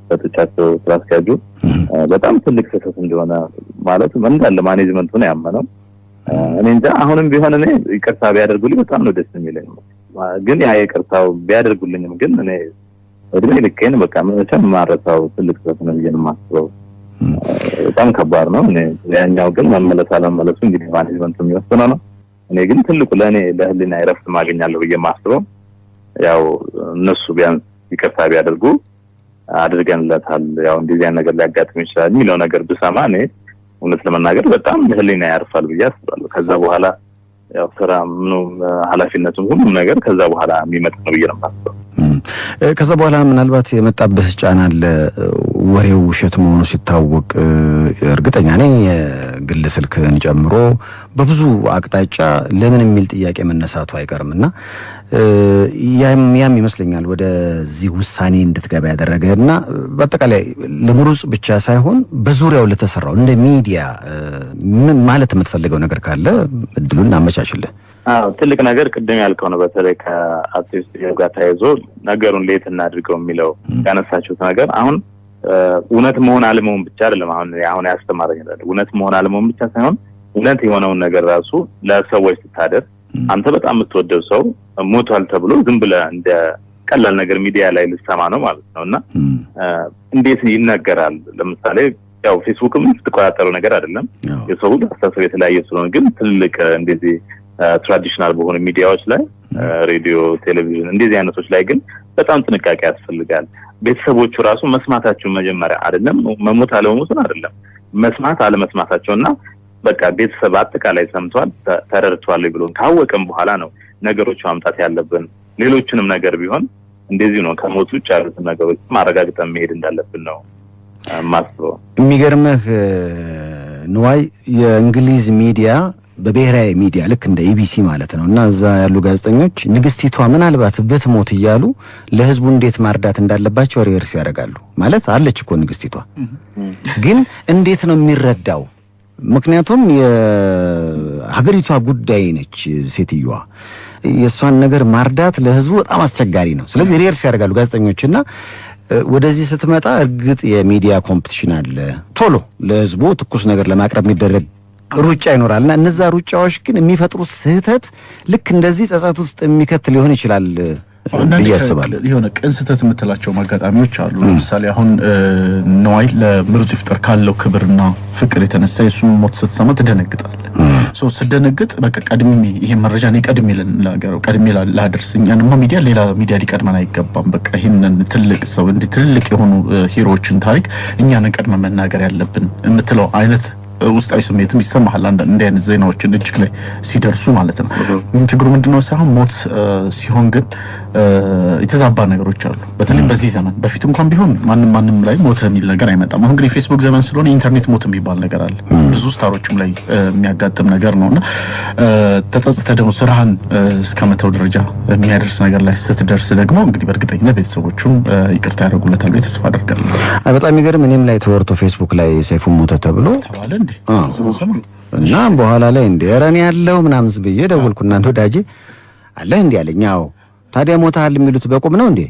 ሰጥቻቸው ስራ አስኪያጁ በጣም ትልቅ ስህተት እንደሆነ ማለት እንዳለ ማኔጅመንቱን ያመነው እኔ እንጃ። አሁንም ቢሆን እኔ ይቅርታ ቢያደርጉልኝ በጣም ነው ደስ የሚለኝ። ግን ያ ይቅርታው ቢያደርጉልኝም ግን እኔ እድሜ ልኬን በቃ መቼም ማረሳው ትልቅ ስህተት ነው ብዬ ነው የማስበው። በጣም ከባድ ነው። እኔ ያኛው ግን መመለስ አለመመለሱ እንግዲህ ማኔጅመንቱ የሚወስነው ነው። እኔ ግን ትልቁ ለእኔ ለህሊና እረፍት ማግኛለሁ ብዬ የማስበው ያው እነሱ ቢያንስ ይቅርታ ቢያደርጉ አድርገንለታል ያው እንደዚህ አይነት ነገር ሊያጋጥም ይችላል የሚለው ነገር ብሰማ እኔ እውነት ለመናገር በጣም ህሊና ያርፋል ብዬ አስባለሁ። ከዛ በኋላ ያው ስራ ምንም ኃላፊነቱም ሁሉም ነገር ከዛ በኋላ የሚመጣ ነው ብዬ ነው የማስበው። ከዛ በኋላ ምናልባት የመጣበት ጫና አለ። ወሬው ውሸት መሆኑ ሲታወቅ እርግጠኛ ነኝ የግል ስልክን ጨምሮ በብዙ አቅጣጫ ለምን የሚል ጥያቄ መነሳቱ አይቀርምና ያም ይመስለኛል ወደዚህ ውሳኔ እንድትገባ ያደረገና በአጠቃላይ ለምሩጽ ብቻ ሳይሆን በዙሪያው ለተሰራው እንደ ሚዲያ ምን ማለት የምትፈልገው ነገር ካለ እድሉን አመቻችልህ። ትልቅ ነገር ቅድም ያልከው ነው። በተለይ ከአርቲስት ጋር ተያይዞ ነገሩን ሌት እናድርገው የሚለው ያነሳችሁት ነገር አሁን እውነት መሆን አለመሆን ብቻ አይደለም። አሁን ያስተማረኝ ነገር እውነት መሆን አለመሆን ብቻ ሳይሆን እውነት የሆነውን ነገር ራሱ ለሰዎች ስታደርግ አንተ በጣም የምትወደው ሰው ሞቷል ተብሎ ዝም ብለህ እንደ ቀላል ነገር ሚዲያ ላይ ልትሰማ ነው ማለት ነውና እንዴት ይነገራል? ለምሳሌ ያው ፌስቡክም ተቆጣጣሪው ነገር አይደለም። የሰው አስተሳሰብ የተለያየ ስለሆነ ግን ትልቅ እንደዚህ ትራዲሽናል በሆኑ ሚዲያዎች ላይ ሬዲዮ፣ ቴሌቪዥን እንደዚህ አይነቶች ላይ ግን በጣም ጥንቃቄ ያስፈልጋል። ቤተሰቦቹ ራሱ መስማታቸው መጀመሪያ አይደለም መሞት አለመሞቱን አይደለም መስማት አለመስማታቸውና በቃ ቤተሰብ አጠቃላይ ሰምቷል ተረድቷል ብሎን ካወቀም በኋላ ነው ነገሮች ማምጣት ያለብን። ሌሎችንም ነገር ቢሆን እንደዚህ ነው ከሞቱ ውጭ ያሉትን ነገሮች ማረጋግጠን መሄድ እንዳለብን ነው ማስበው። የሚገርምህ ንዋይ የእንግሊዝ ሚዲያ በብሔራዊ ሚዲያ ልክ እንደ ኢቢሲ ማለት ነውና እዛ ያሉ ጋዜጠኞች ንግስቲቷ ምናልባት ብትሞት እያሉ ለህዝቡ እንዴት ማርዳት እንዳለባቸው ሪሰርች ያደርጋሉ። ማለት አለች እኮ ንግስቲቷ ግን እንዴት ነው የሚረዳው? ምክንያቱም የሀገሪቷ ጉዳይ ነች ሴትዮዋ። የሷን ነገር ማርዳት ለህዝቡ በጣም አስቸጋሪ ነው። ስለዚህ ሪሰርች ያደርጋሉ ጋዜጠኞችና ወደዚህ ስትመጣ እርግጥ የሚዲያ ኮምፒቲሽን አለ። ቶሎ ለህዝቡ ትኩስ ነገር ለማቅረብ የሚደረግ ሩጫ ይኖራልና እነዛ ሩጫዎች ግን የሚፈጥሩት ስህተት ልክ እንደዚህ ጸጸት ውስጥ የሚከት ሊሆን ይችላል ያስባሉ። የሆነ ቅን ስህተት የምትላቸው አጋጣሚዎች አሉ። ለምሳሌ አሁን ነዋይ ለምሩጽ ይፍጠር ካለው ክብርና ፍቅር የተነሳ የሱን ሞት ስትሰማ ትደነግጣለህ። ስትደነግጥ በቃ ቀድሜ ይሄ መረጃ እኔ ቀድሜ ልናገረው ቀድሜ ላደርስ እኛንማ ሚዲያ ሌላ ሊቀድመን አይገባም። በቃ ይሄንን ትልቅ ሰው እንዲህ ትልቅ የሆኑ ሂሮዎችን ታሪክ እኛን ቀድመን መናገር ያለብን የምትለው አይነት ውስጣዊ ስሜትም ይሰማሃል እንደ አይነት ዜናዎችን እጅግ ላይ ሲደርሱ ማለት ነው። ችግሩ ምንድነው ሳይሆን ሞት ሲሆን ግን የተዛባ ነገሮች አሉ። በተለይ በዚህ ዘመን በፊት እንኳን ቢሆን ማንም ላይ ሞት የሚል ነገር አይመጣም። አሁን ግን የፌስቡክ ዘመን ስለሆነ ኢንተርኔት ሞት የሚባል ነገር አለ። ብዙ ስታሮችም ላይ የሚያጋጥም ነገር ነውና ተጸጽተ ደግሞ ስራህን እስከመተው ደረጃ የሚያደርስ ነገር ላይ ስትደርስ ደግሞ እንግዲህ በእርግጠኝነት ቤተሰቦቹም ይቅርታ ያደርጉለታል ብዬ ተስፋ አደርጋለሁ። በጣም የሚገርም እኔም ላይ ተወርቶ ፌስቡክ ላይ ሰይፉ ሞተ ተብሎ ተባለ እና በኋላ ላይ እንደ ረኔ ያለው ምናምን ብዬ ደወልኩና አንተ ወዳጄ አለህ እንዴ አለኝ። አዎ ታዲያ ሞታል የሚሉት በቁም ነው እንዴ?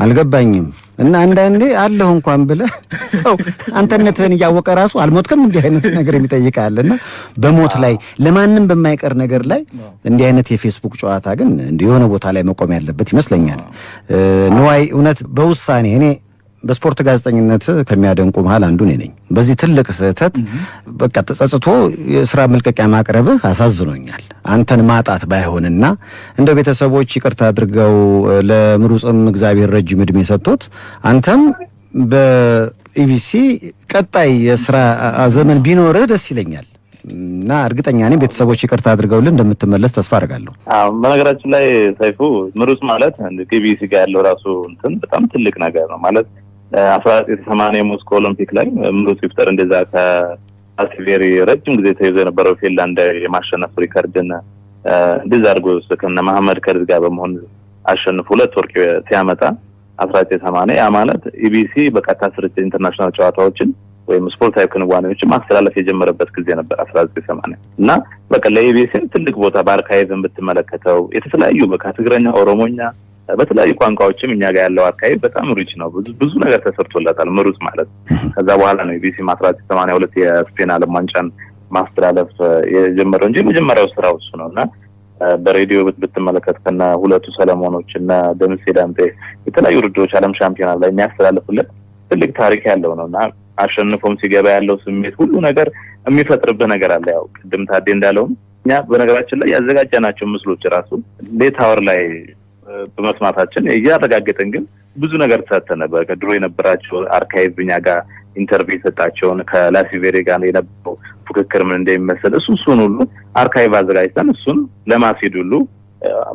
አልገባኝም። እና አንዳንዴ አለሁ እንኳን ብለህ ሰው አንተነትህን እያወቀ ራሱ አልሞትክም እንዲህ አይነት ነገር የሚጠይቃልና በሞት ላይ ለማንም በማይቀር ነገር ላይ እንዲህ አይነት የፌስቡክ ጨዋታ ግን እንዲህ የሆነ ቦታ ላይ መቆም ያለበት ይመስለኛል። ንዋይ እውነት በውሳኔ እኔ በስፖርት ጋዜጠኝነት ከሚያደንቁ መሃል አንዱ ነኝ። በዚህ ትልቅ ስህተት በቃ ተጸጽቶ የሥራ መልቀቂያ ማቅረብህ አሳዝኖኛል። አንተን ማጣት ባይሆንና እንደ ቤተሰቦች ይቅርታ አድርገው ለምሩጽም እግዚአብሔር ረጅም ዕድሜ ሰጥቶት አንተም በኢቢሲ ቀጣይ የሥራ ዘመን ቢኖርህ ደስ ይለኛል እና እርግጠኛ ነኝ ቤተሰቦች ይቅርታ አድርገውልን እንደምትመለስ ተስፋ አደርጋለሁ። በነገራችን ላይ ሰይፉ ምሩጽ ማለት ኢቢሲ ጋር ያለው ራሱ እንትን በጣም ትልቅ ነገር ነው ማለት 1980 ሞስኮ ኦሎምፒክ ላይ ምሩጽ ይፍጠር እንደዛ ከአልቲቬሪ ረጅም ጊዜ ተይዞ የነበረው ፊንላንድ የማሸነፍ ሪከርድን እንደዛ አድርጎ ከነ መሐመድ ከድር ጋር በመሆን አሸንፎ 2 ወርቅ ሲያመጣ 1980 ያ ማለት ኢቢሲ በቀጥታ ስርጭት ኢንተርናሽናል ጨዋታዎችን ወይም ስፖርታዊ ክንዋኔዎችን ማስተላለፍ የጀመረበት ጊዜ ነበር 1980 እና በቃ ለኢቢሲ ትልቅ ቦታ በአርካይቭን ብትመለከተው የተለያዩ በቃ ትግረኛ ኦሮሞኛ በተለያዩ ቋንቋዎችም እኛ ጋር ያለው አርካይቭ በጣም ሪች ነው ብዙ ነገር ተሰርቶለታል ምሩጽ ማለት ከዛ በኋላ ነው ኢቢሲ 1982 የስፔን ዓለም ዋንጫን ማስተላለፍ የጀመረው እንጂ መጀመሪያው ስራው እሱ ነውና በሬዲዮ ብትመለከት ከነ ሁለቱ ሰለሞኖች እና ደምሴ ዳምጤ የተለያዩ ውድድሮች ዓለም ሻምፒዮና ላይ የሚያስተላልፉለት ትልቅ ታሪክ ያለው ነውና አሸንፎም ሲገባ ያለው ስሜት ሁሉ ነገር የሚፈጥርበት ነገር አለ ያው ቅድም ታዴ እንዳለው እኛ በነገራችን ላይ ያዘጋጀናቸው ምስሎች ራሱ ሌታወር ላይ በመስማታችን ያረጋግጠን ግን ብዙ ነገር ተሰተነ በድሮ የነበራቸው አርካይቭኛ ጋር ኢንተርቪው ሰጣቸውን ከላሲቬሪ ጋር የነበረው ፉክክር ምን እንደሚመስል እሱን ሁሉ አርካይቭ አዘጋጅተን እሱን ለማስሄድ ሁሉ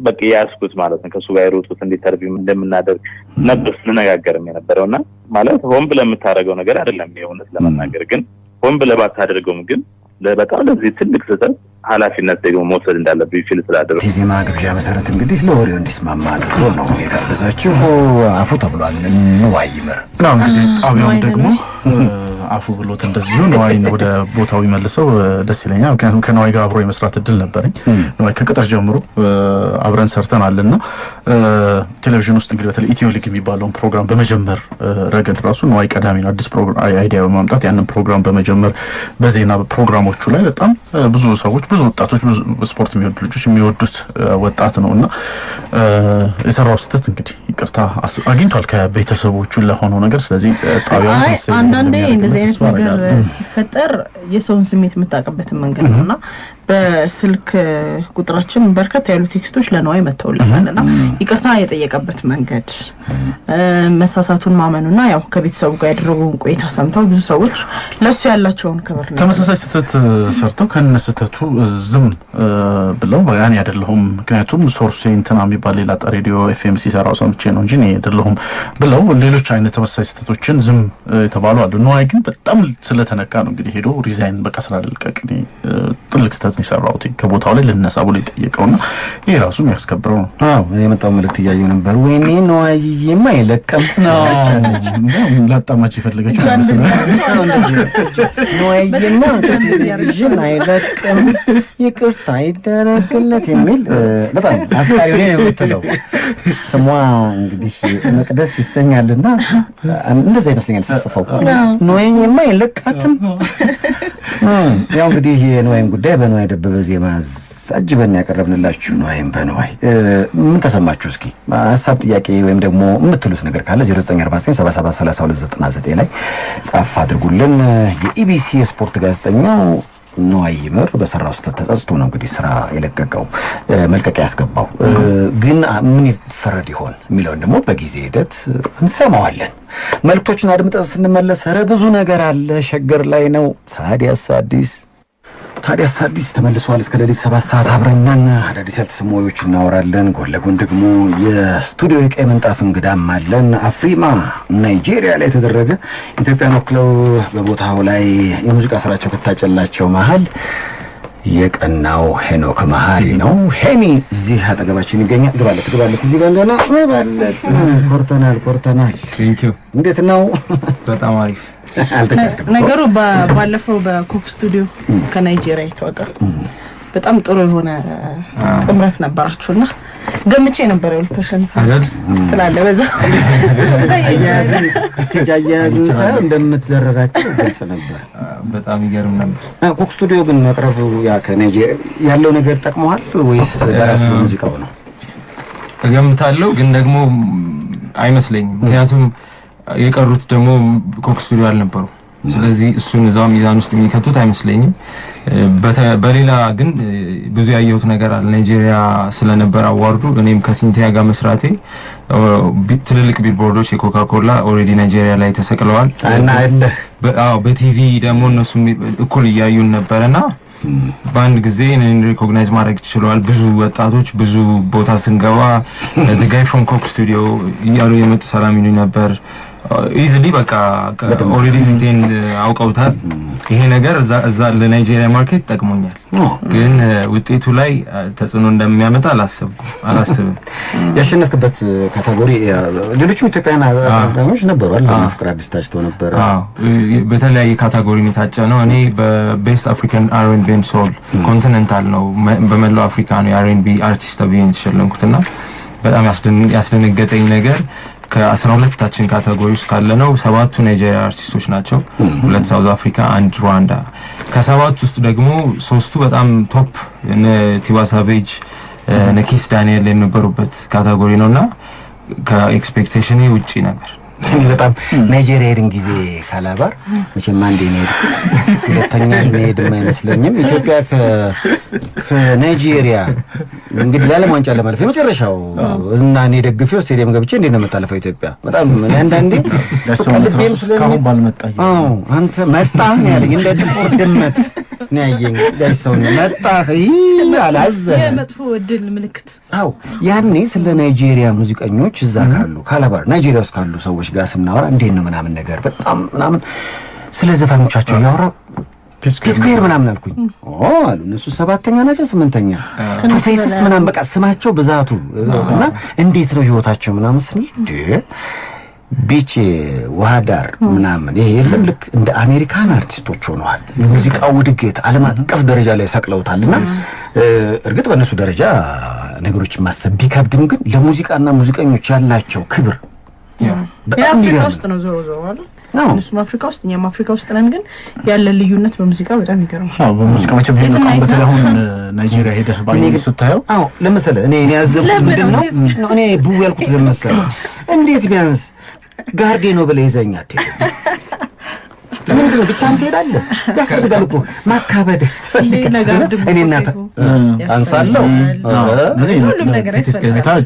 በቃ ያስኩት ማለት ነው ከሱ ጋር የሮጡት ኢንተርቪው እንደምናደርግ ነበር ስንነጋገርም የነበረውና ማለት ሆን ብለህ የምታደርገው ነገር አይደለም የእውነት ለመናገር ግን ሆን ብለህ ባታደርገውም ግን በጣም ለዚህ ትልቅ ስህተት ኃላፊነት ደግሞ መውሰድ እንዳለብኝ ፊል ስላደረኩ የዜማ ግብዣ መሰረት እንግዲህ ለወሬው እንዲስማማ አድርጎ ነው የጋበዛችሁ አፉ ተብሏል ንዋይ ይመር ነው እንግዲህ ጣቢያውን ደግሞ አፉ ብሎት እንደዚሁ ነዋይን ወደ ቦታው ይመልሰው ደስ ይለኛል ምክንያቱም ከነዋይ ጋር አብሮ የመስራት እድል ነበረኝ ነዋይ ከቅጥር ጀምሮ አብረን ሰርተናልና ቴሌቪዥን ውስጥ እንግዲህ በተለይ ኢትዮ ሊግ የሚባለውን ፕሮግራም በመጀመር ረገድ ራሱ ነዋይ ቀዳሚ ነው አዲስ ፕሮግራም አይዲያ በማምጣት ያንን ፕሮግራም በመጀመር በዜና ፕሮግራሞቹ ላይ በጣም ብዙ ሰዎች ብዙ ወጣቶች ብዙ ስፖርት የሚወዱ ልጆች የሚወዱት ወጣት ነውና የሰራው ስህተት እንግዲህ ይቅርታ አግኝቷል ከቤተሰቦቹ ለሆነው ነገር ስለዚህ ጣቢያው አንዳንዴ እንደዚህ አይነት ነገር ሲፈጠር የሰውን ስሜት የምታቀበትን መንገድ ነውና በስልክ ቁጥራችን በርከት ያሉ ቴክስቶች ለነዋይ መተውለታልና ይቅርታ የጠየቀበት መንገድ መሳሳቱን ማመኑና ያው ከቤተሰቡ ጋር ያደረጉን ቆይታ ሰምተው ብዙ ሰዎች ለሱ ያላቸውን ክብር ነው ተመሳሳይ ስህተት ሰርተው ከነስተቱ ዝም ብለው ያኔ አይደለሁም ምክንያቱም ሶርስ እንትና የሚባል ሌላ ሬዲዮ ኤፍኤም ሲሰራው ሰምቼ ነው እንጂ እኔ አይደለሁም ብለው ሌሎች አይነት ተመሳሳይ ስህተቶችን ዝም የተባሉ አሉ ነዋይ ግን በጣም ስለተነካ ነው እንግዲህ ሄዶ ሪዛይን በቃ ስላደልቀቅ ጥልቅ ስህተት ነው የሰራው ከቦታው ላይ ልነሳ ብሎ ይጠየቀውና ይሄ ራሱ የሚያስከብረው ነው አዎ የመጣው መልእክት እያየሁ ነበር ወይኔ ነዋይማ አይለቀም ላጣማች ይፈልገች ነዋይማ ቴሌቪዥን አይለቅም ይቅርታ ይደረግለት የሚል በጣም አፍቃሪ ነው የምትለው ስሟ እንግዲህ መቅደስ ይሰኛልና እንደዛ ይመስለኛል ሲጽፈው ነዋይማ አይለቃትም ያው እንግዲህ የነዋይን ጉዳይ በነዋይ ደበበ ዜማ አጅበን ያቀረብንላችሁ ነዋይን በነዋይ ምን ተሰማችሁ እስኪ ሐሳብ ጥያቄ ወይም ደግሞ የምትሉት ነገር ካለ 0949773299 ላይ ጻፍ አድርጉልን የኢቢሲ ስፖርት ጋዜጠኛው ነዋይ ይመር በሰራው ስህተት ተጸጽቶ ነው እንግዲህ ስራ የለቀቀው መልቀቂያ ያስገባው ግን ምን ይፈረድ ይሆን የሚለውን ደግሞ በጊዜ ሂደት እንሰማዋለን መልክቶችን አድምጠን ስንመለስ ብዙ ነገር አለ ሸገር ላይ ነው ታዲያስ አዲስ ተመልሷል እስከ ሌሊት 7 ሰዓት አብረናን አዳዲስ ያልተሰሙ ወሬዎች እናወራለን ጎን ለጎን ደግሞ የስቱዲዮ የቀይ ምንጣፍ እንግዳም አለን አፍሪማ ናይጄሪያ ላይ ተደረገ ኢትዮጵያን ወክለው በቦታው ላይ የሙዚቃ ስራቸው ከታጨላቸው መሃል የቀናው ሄኖክ መሐሪ ነው ሄኒ እዚህ አጠገባችን ይገኛል ግባለት እዚህ ጋር እንደና ግባለት ኮርተናል ቴንኪው እንዴት ነው በጣም አሪፍ ነገሩ ባለፈው በኮክ ስቱዲዮ ከናይጄሪያ የተዋቀረ በጣም ጥሩ የሆነ ጥምረት ነበራችሁና ገምቼ ነበር ያሉት ተሸንፋል ስላለ በዛ ያያዝን ሳይሆን እንደምትዘረራቸው ግልጽ ነበር በጣም ይገርም ነበር ኮክ ስቱዲዮ ግን መቅረቡ ያ ከናይጄሪያ ያለው ነገር ጠቅመዋል ወይስ በራሱ ሙዚቃው ነው እገምታለሁ ግን ደግሞ አይመስለኝም ምክንያቱም የቀሩት ደግሞ ኮክ ስቱዲዮ አልነበሩ ስለዚህ እሱን እዛው ሚዛን ውስጥ የሚከቱት አይመስለኝም በሌላ ግን ብዙ ያየሁት ነገር አለ ናይጄሪያ ስለነበር አዋርዱ እኔም ከሲንቲያ ጋር መስራቴ ትልልቅ ቢልቦርዶች የኮካ ኮላ ኦሬዲ ናይጄሪያ ላይ ተሰቅለዋል እና በቲቪ ደግሞ እነሱ እኩል እያዩን ነበርና በአንድ ጊዜ እኔን ሪኮግናይዝ ማድረግ ይችላል ብዙ ወጣቶች ብዙ ቦታ ስንገባ the guy from coke studio እያሉ የመጡ ሰላም ይሉኝ ነበር ኢዚሊ በቃ ኦልሬዲ ፊቴን አውቀውታል። ይሄ ነገር እዛ ለናይጄሪያ ማርኬት ጠቅሞኛል፣ ግን ውጤቱ ላይ ተጽዕኖ እንደሚያመጣ አላስብም። ያሸነፍክበት ካቴጎሪ ሌሎችም ኢትዮጵያውያን አዳኞች ነበሩ አይደል? ፍቅር አዲስ ታጭተው ነበር። በተለያየ ካቴጎሪ ነው የታጨነው። እኔ በቤስት አፍሪካን አር&ቢ ኤንድ ሶል ኮንቲኔንታል ነው በመላው አፍሪካ ነው የአር&ቢ አርቲስት ተብዬ የተሸለምኩትና በጣም ያስደነገጠኝ ነገር ከ12ታችን ካቴጎሪ ውስጥ ካለነው 7ቱ ናይጄሪያ አርቲስቶች ናቸው፣ 2 ሳውዝ አፍሪካ፣ 1 ሩዋንዳ። ከ7 ውስጥ ደግሞ 3ቱ በጣም ቶፕ ቲዋ ሳቬጅ፣ ነኪስ ዳንኤል የነበሩበት ካቴጎሪ ነውና ከኤክስፔክቴሽኔ ውጪ ነበር። በጣም ናይጄሪያ ሄድን ጊዜ ካላባር መቼም አንዴ ነው ሄድኩት፣ ሁለተኛ ሄድ አይመስለኝም። ኢትዮጵያ ከናይጄሪያ እንግዲህ ለዓለም ዋንጫ ለማለፍ የመጨረሻው እና እኔ ደግፌው ስቴዲየም ገብቼ እንዴት ነው የምታለፈው ኢትዮጵያ? በጣም አንዳንዴ ቀልቤም ስለምን ባልመጣ አንተ መጣህ ነው ያለኝ፣ እንደ ጥቁር ድመት ነው ያየኝ። ጋይሰው ነው መጣህ አላዘነ የመጥፎ እድል ምልክት። አዎ ያኔ ስለ ናይጄሪያ ሙዚቀኞች እዛ ካሉ ካላባር ናይጄሪያ ውስጥ ካሉ ሰዎች ጋር ስናወራ እንዴት ነው ምናምን ነገር በጣም ምናምን ስለ ዘፋኞቻቸው ያወራ ፒስኩዌር ምናምን አልኩኝ። አሉ እነሱ 7ኛ ናቸው 8ኛ ፕሮፌሰስ ምናምን በቃ ስማቸው ብዛቱ እና እንዴት ነው ህይወታቸው ምናምን ስንል ቢች ዋዳር ምናምን ይሄ የለም ልክ እንደ አሜሪካን አርቲስቶች ሆነዋል። ሙዚቃው ውድገት ዓለም አቀፍ ደረጃ ላይ ሰቅለውታልና እርግጥ በእነሱ ደረጃ ነገሮችን ማሰብ ቢከብድም ግን ለሙዚቃና ሙዚቀኞች ያላቸው ክብር በጣም አፍሪካ ውስጥ ነው ዞሮ አይደል? እነሱም አፍሪካ ውስጥ እኛም አፍሪካ ውስጥ ነን፣ ግን ያለ ልዩነት በሙዚቃ በጣም ይገርማል። በሙዚቃ መቼም ይሄን ነው በተለይ አሁን ናይጄሪያ ሄደህ ባይኔ ስታየው ለምሳሌ እኔ ያዘብኩት ምንድነው እኔ ቡ ያልኩት ለምሳሌ እንዴት ቢያንስ ጋርዴ ነው ብለህ ይዘኛ ምንድነው ብቻ ትሄዳለህ? ያስፈልጋል እኮ ማካበድ ያስፈልጋል። እኔ እናታ አንሳለሁ ሁሉም ነገር ያስፈልጋል።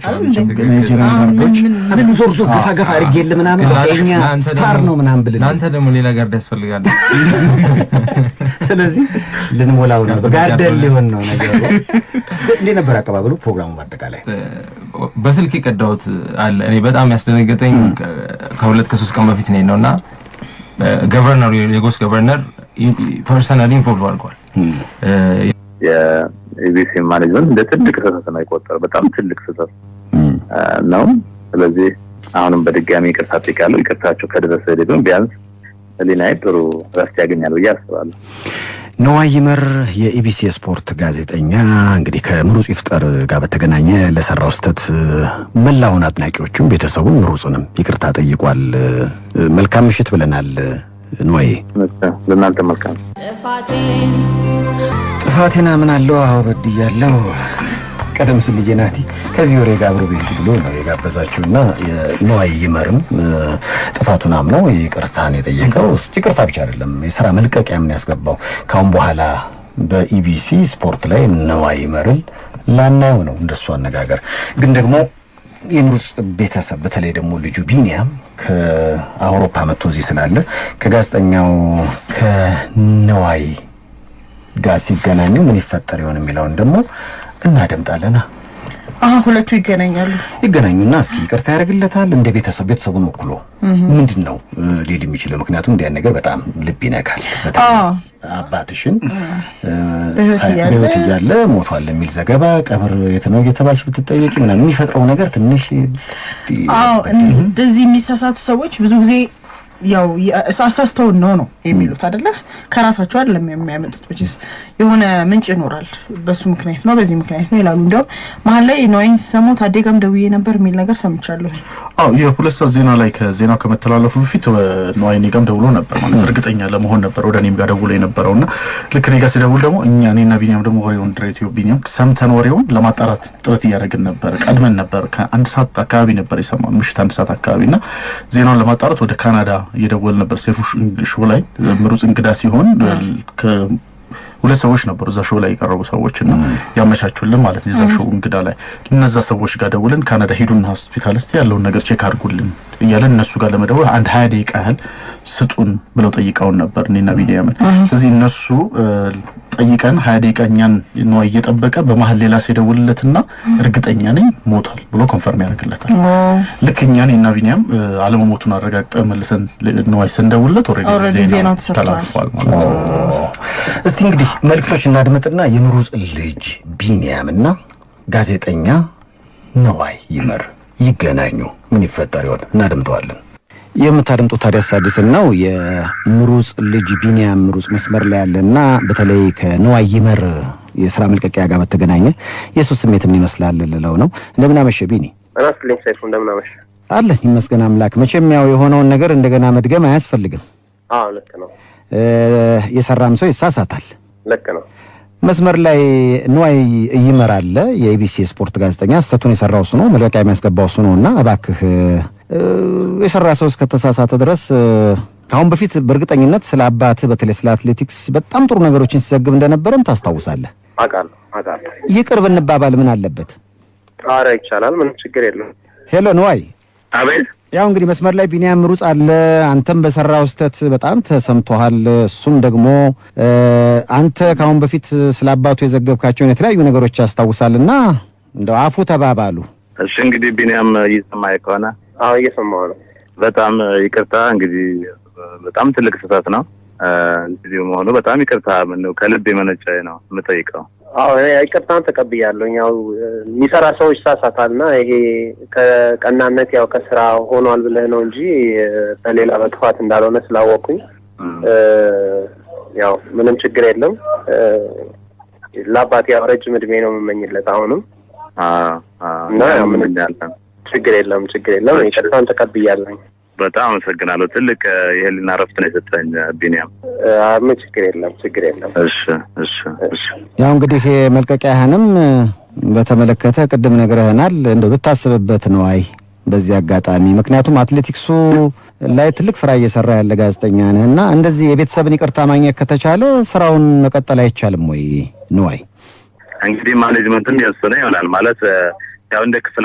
ዞር ዞር ገፋ ገፋ አድርጌልህ ምናምን የእኛ ስታር ነው ምናምን ብልህ ለአንተ ደግሞ ሌላ ጋርድ ያስፈልጋል። ስለዚህ ልንሞላው ነው ጋርደን ሊሆን ነው ነገሩ። እንዴት ነበር አቀባበሉ ፕሮግራሙ? በአጠቃላይ በስልክ የቀዳሁት አለ። እኔ በጣም ያስደነገጠኝ ከ2-3 ቀን በፊት ነውና ገቨርነሩ የጎስ ገቨርነር ፐርሰናሊ ኢንቮልቭ አድርጓል። የኢቢሲ ማኔጅመንት እንደ ትልቅ ስህተት ነው የቆጠረው። በጣም ትልቅ ስህተት ነው። ስለዚህ አሁንም በድጋሚ ይቅርታ ጠይቃለሁ። ይቅርታቸው ከደረሰ ደግሞ ቢያንስ ህሊናዬ ጥሩ ረፍት ያገኛል ብዬ አስባለሁ። ነዋይ ይመር የኢቢሲ ስፖርት ጋዜጠኛ እንግዲህ ከምሩጽ ይፍጠር ጋር በተገናኘ ለሰራው ስህተት መላውን አድናቂዎቹም ቤተሰቡም ምሩጽንም ይቅርታ ጠይቋል። መልካም ምሽት ብለናል። ነዋይ ለእናንተ መልካም። ጥፋቴና ምን አለው? አዎ በድያለሁ። ቀደም ሲል ልጄ ናቲ ከዚህ ወሬ ጋር አብሮ ቤት ብሎ ነው የጋበዛችሁና የነዋይ ይመርም ጥፋቱን አምኖ ይቅርታን የጠየቀው። ይቅርታ ብቻ አይደለም የሥራ መልቀቂያም ነው ያስገባው። ካሁን በኋላ በኢቢሲ ስፖርት ላይ ነዋይ ይመርን ላናየው ነው እንደሱ አነጋገር። ግን ደግሞ የምሩጽ ቤተሰብ በተለይ ደግሞ ልጁ ቢኒያም ከአውሮፓ መጥቶ እዚህ ስላለ ከጋዜጠኛው ከነዋይ ጋር ሲገናኙ ምን ይፈጠር ይሆን የሚለውን ደግሞ እናደምጣለና ሁለቱ ይገናኙና እስኪ ይቅርታ ያደርግለታል እንደ ቤተሰቡን ወክሎ ምንድነው ሊል የሚችለው? ምክንያቱም እንዲያን ነገር በጣም ልብ ይነካል። በጣም አባትሽን በህይወት እያለ ሞቷል የሚል ዘገባ ቀብር የት ነው እየተባልሽ ብትጠየቂ ምናምን የሚፈጥረው ነገር ትንሽ እንደዚህ የሚሳሳቱ ሰዎች ብዙ ጊዜ ያው አሳስተው ነው የሚሉት አይደለ? ከራሳቸው አይደለም የሚያመጡት። ወይስ የሆነ ምንጭ ይኖራል። በሱ ምክንያት ነው በዚህ ምክንያት ነው ይላሉ። እንደውም መሀል ላይ ነዋይን ሰሞት አዴጋም ደውዬ ነበር የሚል ነገር ሰምቻለሁ። የሁለት ሰዓት ዜና ላይ ከዜናው ከመተላለፉ በፊት ነዋይን ጋርም ደውሎ ነበር ማለት እርግጠኛ ለመሆን ነበር ወደ እኔም ጋር ደውሎ የነበረውና ልክ እኔ ጋር ሲደውል ደግሞ እኔና ቢኒያም ደግሞ ወሬውን ድሬቲዮ ቢኒያም ሰምተን ወሬውን ለማጣራት ጥረት እያደረግን ነበር። ቀድመን ነበር ከአንድ ሰዓት አካባቢ ነበር የሰማነው ምሽት 1 ሰዓት አካባቢና ዜናውን ለማጣራት ወደ ካናዳ እየደወል ነበር። ሴፉ ሾው ላይ ምሩጽ እንግዳ ሲሆን ሁለት ሰዎች ነበሩ እዛ ሾው ላይ የቀረቡ ሰዎችና ያመቻቹልን ማለት ነው። እዛ ሾው እንግዳ ላይ እነዛ ሰዎች ጋር ደውለን ካናዳ ሄዱና ሆስፒታል እስቲ ያለውን ነገር ቼክ አድርጉልን እያለን እነሱ ጋር ለመደወል አንድ 20 ደቂቃ ያህል ስጡን ብለው ጠይቀውን ነበር እኔና ቢኒያምን። ስለዚህ እነሱ ጠይቀን 20 ደቂቃ እኛን ነው እየጠበቀ በመሀል ሌላ ሲደውልለትና እርግጠኛ ነኝ ሞቷል ብሎ ኮንፈርም ያደርግለታል። ልክ እኛን እና ቢኒያም አለመሞቱን አረጋግጠን መልሰን ነው ስንደውልለት ኦልሬዲ ዜናው ተላልፏል ማለት ነው። እስቲ እንግዲህ መልክቶች እናድምጥና የምሩጽ ልጅ ቢኒያምና ጋዜጠኛ ነዋይ ይመር ይገናኙ። ምን ይፈጠር ይሆን? እናድምጠዋለን። የምታደምጡት ታዲያስ አዲስን ነው። የምሩጽ ልጅ ቢኒያም ምሩጽ መስመር ላይ ያለና በተለይ ከነዋይ ይመር የሥራ መልቀቂያ ጋር በተገናኘ የሱ ስሜት ምን ይመስላል ልለው ነው። እንደምን አመሸ ቢኒ? አናስልኝ ሰይፉ እንደምን አመሸ? አለ ይመስገን አምላክ። መቼም ያው የሆነውን ነገር እንደገና መድገም አያስፈልግም። አዎ ልክ ነው። የሰራም ሰው ይሳሳታል። ልክ ነው። መስመር ላይ ነዋይ ይመር አለ፣ የኢቢሲ ስፖርት ጋዜጠኛ። ስተቱን የሰራው እሱ ነው፣ መልቀቂያ የሚያስገባው እሱ ነውና እባክህ የሰራ ሰው እስከተሳሳተ ድረስ ካሁን በፊት በእርግጠኝነት ስለ አባትህ በተለይ ስለ አትሌቲክስ በጣም ጥሩ ነገሮችን ሲዘግብ እንደነበረም ታስታውሳለህ። አውቃለሁ። ይቅር ብንባባል ምን አለበት? ኧረ ይቻላል፣ ምንም ችግር የለም። ሄሎ ነዋይ። አቤት። ያው እንግዲህ መስመር ላይ ቢኒያም ምሩጽ አለ። አንተም በሰራው ስተት በጣም ተሰምቶሃል። እሱም ደግሞ አንተ ካሁን በፊት ስለ አባቱ የዘገብካቸውን የተለያዩ ነገሮች ያስታውሳልና እንደው አፉ ተባባሉ። እሺ እንግዲህ ቢኒያም እየሰማኸኝ ከሆነ? አዎ እየሰማሁ ነው። በጣም ይቅርታ እንግዲህ በጣም ትልቅ ስህተት ነው እንግዲህ መሆኑ በጣም ይቅርታ። ምን ከልብ የመነጨ ነው የምጠይቀው። አዎ ይቅርታን ተቀብያለሁ። ያው የሚሰራ ሰው ይሳሳታልና ይሄ ከቀናነት ያው ከስራ ሆኗል ብለህ ነው እንጂ በሌላ በጥፋት እንዳልሆነ ስላወቅኩኝ ያው ምንም ችግር የለም። ለአባቴ ያው ረጅም እድሜ ነው የምመኝለት አሁንም እና ያው ምንም ችግር የለም። ይቅርታን ተቀብያለሁ። በጣም አመሰግናለሁ። ትልቅ የህሊና ረፍት ነው የሰጠኝ ቢኒያም። ምን ችግር የለም። እሺ። ያው እንግዲህ መልቀቂያህንም በተመለከተ ቅድም ነግረህናል። እንደው ብታስብበት ነው አይ በዚህ አጋጣሚ ምክንያቱም አትሌቲክሱ ላይ ትልቅ ስራ እየሰራ ያለ ጋዜጠኛ ነህና እንደዚህ የቤተሰብን ይቅርታ ማግኘት ከተቻለ ስራውን መቀጠል አይቻልም ወይ ነው? አይ እንግዲህ ማኔጅመንትም ያስፈነ ይሆናል ማለት ያው እንደ ክፍል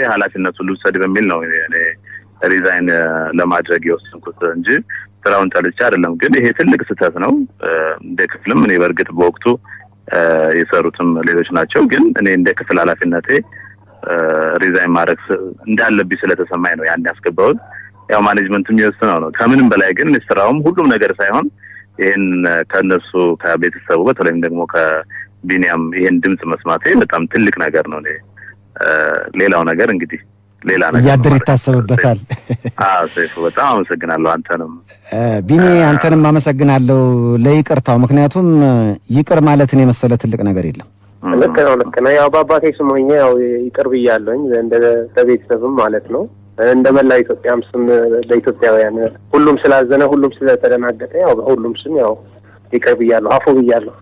ኃላፊነቱን ልውሰድ በሚል ነው እኔ ሪዛይን ለማድረግ የወሰንኩት እንጂ ስራውን ጠልቼ አይደለም። ግን ይሄ ትልቅ ስህተት ነው። እንደ ክፍልም እኔ በእርግጥ በወቅቱ የሰሩትም ሌሎች ናቸው። ግን እኔ እንደ ክፍል ኃላፊነቴ ሪዛይን ማድረግ እንዳለብኝ ስለተሰማኝ ነው ያን ያስገባሁት። ያው ማኔጅመንትም የወሰነው ነው። ከምንም በላይ ግን ስራውም ሁሉም ነገር ሳይሆን ይሄን ከነሱ ከቤተሰቡ በተለይም ደግሞ ከቢኒያም ይሄን ድምጽ መስማቴ በጣም ትልቅ ነገር ነው። ሌላው ነገር እንግዲህ ሌላ ነገር ያድር ይታሰብበታል። ሰይፉ በጣም አመሰግናለሁ። ቢኒ አንተንም አመሰግናለሁ ለይቅርታው። ምክንያቱም ይቅር ማለትን የመሰለ ትልቅ ነገር የለም። ልክ ነው። ያው በአባቴ ስም ሆኜ ያው ይቅር ብያለሁኝ እንደ ቤተሰብም ማለት ነው። እንደ መላ ኢትዮጵያም ስም ለኢትዮጵያውያን ሁሉም ስላዘነ ሁሉም ስለተደናገጠ ያው በሁሉም ስም ያው ይቅር ብያለሁ፣ አፉ ብያለሁ።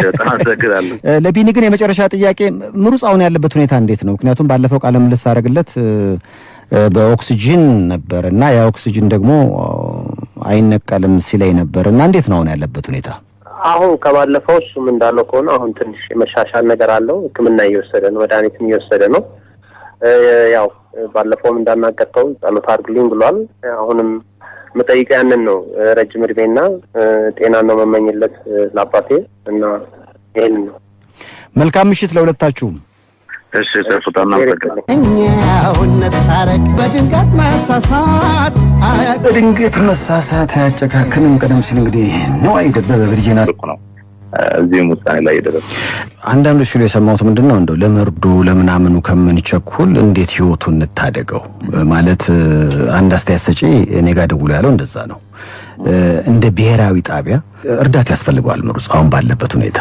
በጣም አመሰግናለሁ። ለቢኒ ግን የመጨረሻ ጥያቄ ምሩጽ አሁን ያለበት ሁኔታ እንዴት ነው? ምክንያቱም ባለፈው ቃለ ምልልስ አደረግለት በኦክሲጅን ነበር እና ያ ኦክሲጅን ደግሞ አይነቀልም ሲለኝ ነበር እና እንዴት ነው አሁን ያለበት ሁኔታ? አሁን ከባለፈው እሱም እንዳለው ከሆነ አሁን ትንሽ የመሻሻል ነገር አለው። ሕክምና እየወሰደ ነው፣ መድኃኒትም እየወሰደ ነው። ያው ባለፈውም እንዳናገርተው ጸሎት አድርግልኝ ብሏል። አሁንም መጠይቅ ያንን ነው። ረጅም እድሜና ጤና ነው መመኝለት ለአባቴ እና ይሄንን ነው። መልካም ምሽት ለሁለታችሁም። እሺ ተፈታና ተከለ እኛውነት ታረቅ በድንገት መሳሳት ያጨካክንም። ቀደም ሲል እንግዲህ ነዋይ ደበበ ብርጅና ነው እዚህም ውሳኔ ላይ የደረሰ አንዳንዶች ሲሉ የሰማሁት ምንድነው እንደው ለመርዶ ለምናምኑ ከምንቸኩል እንዴት ህይወቱን እንታደገው ማለት አንድ አስተያየት ሰጪ እኔ ጋር ደውሎ ያለው እንደዛ ነው። እንደ ብሔራዊ ጣቢያ እርዳታ ያስፈልገዋል ምሩጽ አሁን ባለበት ሁኔታ።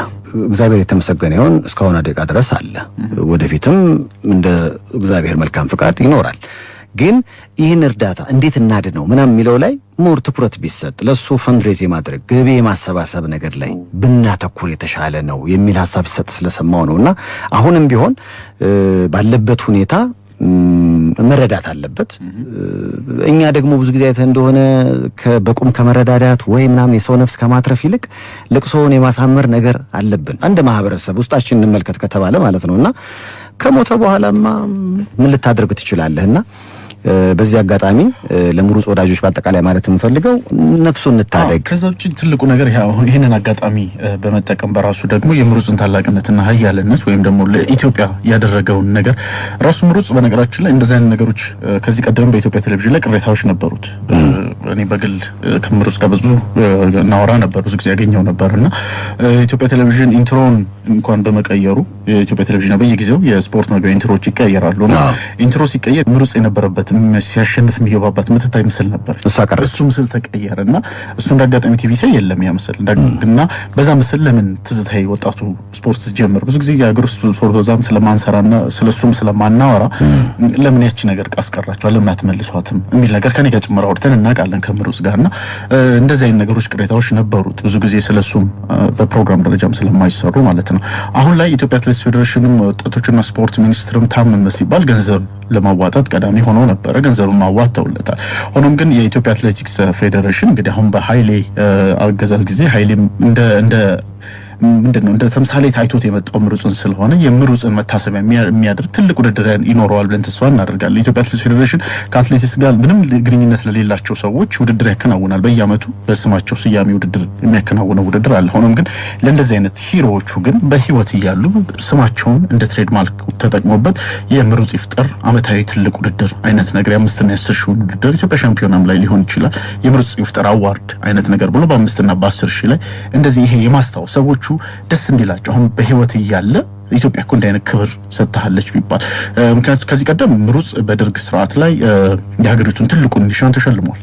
እግዚአብሔር የተመሰገነ ይሁን እስካሁን ደቂቃ ድረስ አለ። ወደፊትም እንደ እግዚአብሔር መልካም ፍቃድ ይኖራል። ግን ይህን እርዳታ እንዴት እናድነው ምናምን የሚለው ላይ ሞር ትኩረት ቢሰጥ ለሱ ፈንድሬዝ የማድረግ ገቢ የማሰባሰብ ነገር ላይ ብናተኩር የተሻለ ነው የሚል ሐሳብ ሲሰጥ ስለሰማው ነውና አሁንም ቢሆን ባለበት ሁኔታ መረዳት አለበት። እኛ ደግሞ ብዙ ጊዜ አይተህ እንደሆነ በቁም ከመረዳዳት ወይ ምናምን የሰው ነፍስ ከማትረፍ ይልቅ ልቅሶውን የማሳመር ነገር አለብን። አንድ ማህበረሰብ ውስጣችን እንመልከት ከተባለ ማለት ነውና ከሞተ በኋላማ ምን ልታደርግ ትችላለህና በዚህ አጋጣሚ ለምሩጽ ወዳጆች በአጠቃላይ ማለት የምፈልገው ነፍሱን እንታደግ። ከዛ ውጪ ትልቁ ነገር ይሄንን አጋጣሚ በመጠቀም በራሱ ደግሞ የምሩጽን ታላቅነትና ኃያልነት ወይም ደግሞ ለኢትዮጵያ ያደረገውን ነገር ራሱ ምሩጽ በነገራችን ላይ እንደዚህ አይነት ነገሮች ከዚህ ቀደም በኢትዮጵያ ቴሌቪዥን ላይ ቅሬታዎች ነበሩት። እኔ በግል ከምሩጽ ጋር ብዙ ናወራ ነበር፣ ብዙ ጊዜ ያገኘው ነበርና ኢትዮጵያ ቴሌቪዥን ኢንትሮን እንኳን በመቀየሩ የኢትዮጵያ ቴሌቪዥን በየጊዜው የስፖርት መግቢያ ኢንትሮች ይቀየራሉና ኢንትሮ ሲቀየር ምሩጽ የነበረበት ሲያሸንፍ የሚገባባት ምትታይ ምስል ነበር። እሱ ምስል ተቀየረና እሱ እንዳጋጣሚ ቲቪ ላይ የለም ያ ምስል እና በዛ ምስል ለምን ትዝታይ ወጣቱ ስፖርት ጀምር ብዙ ጊዜ የአገር ውስጥ ስፖርት በዛም ስለማንሰራና ስለሱም ስለማናወራ ለምን ያቺ ነገር አስቀራቸዋል ለምን አትመልሷትም የሚል ነገር ከኔ ጋር ጭምር አውርተን እናውቃለን ከምሩጽ ጋርና እንደዚህ አይነት ነገሮች ቅሬታዎች ነበሩት ብዙ ጊዜ ስለሱም በፕሮግራም ደረጃም ስለማይሰሩ ማለት ነው። አሁን ላይ ኢትዮጵያ አትሌቲክስ ፌዴሬሽንም ወጣቶችና ስፖርት ሚኒስትርም ታመመ ሲባል ገንዘብ ለማዋጣት ቀዳሚ ሆኖ ነበር፣ ገንዘብም አዋጣውለታል። ሆኖም ግን የኢትዮጵያ አትሌቲክስ ፌዴሬሽን እንግዲህ አሁን በኃይሌ አገዛዝ ጊዜ ኃይሌም እንደ ተምሳሌ ታይቶት የመጣው ምሩጽን ስለሆነ የምሩጽን መታሰቢያ የሚያደርግ ትልቅ ውድድር ይኖረዋል ብለን ተስፋ እናደርጋለን። ኢትዮጵያ አትሌቲክስ ፌዴሬሽን ከአትሌቲክስ ጋር ምንም ግንኙነት ለሌላቸው ሰዎች ውድድር ያከናውናል። በየዓመቱ በስማቸው ስያሜ ውድድር የሚያከናውነው ውድድር አለ። ሆኖም ግን ለእንደዚህ አይነት ሂሮዎቹ ግን በህይወት እያሉ ስማቸውን እንደ ትሬድማርክ ተጠቅሞበት የምሩጽ ይፍጠር ዓመታዊ ትልቅ ውድድር አይነት ነገር የ5 እና 10 ሺህ ውድድር ኢትዮጵያ ሻምፒዮናም ላይ ሊሆን ይችላል የምሩጽ ይፍጠር አዋርድ አይነት ነገር ብሎ በ5 እና በ10 ሺህ ላይ እንደዚህ ይሄ የማስታወስ ሰዎች ደስ እንዲላቸው አሁን በህይወት እያለ ኢትዮጵያ እኮ እንደ አይነት ክብር ሰጥታለች ቢባል ምክንያቱም ከዚህ ቀደም ምሩጽ በደርግ ስርዓት ላይ የሀገሪቱን ትልቁን ኒሻን ተሸልሟል።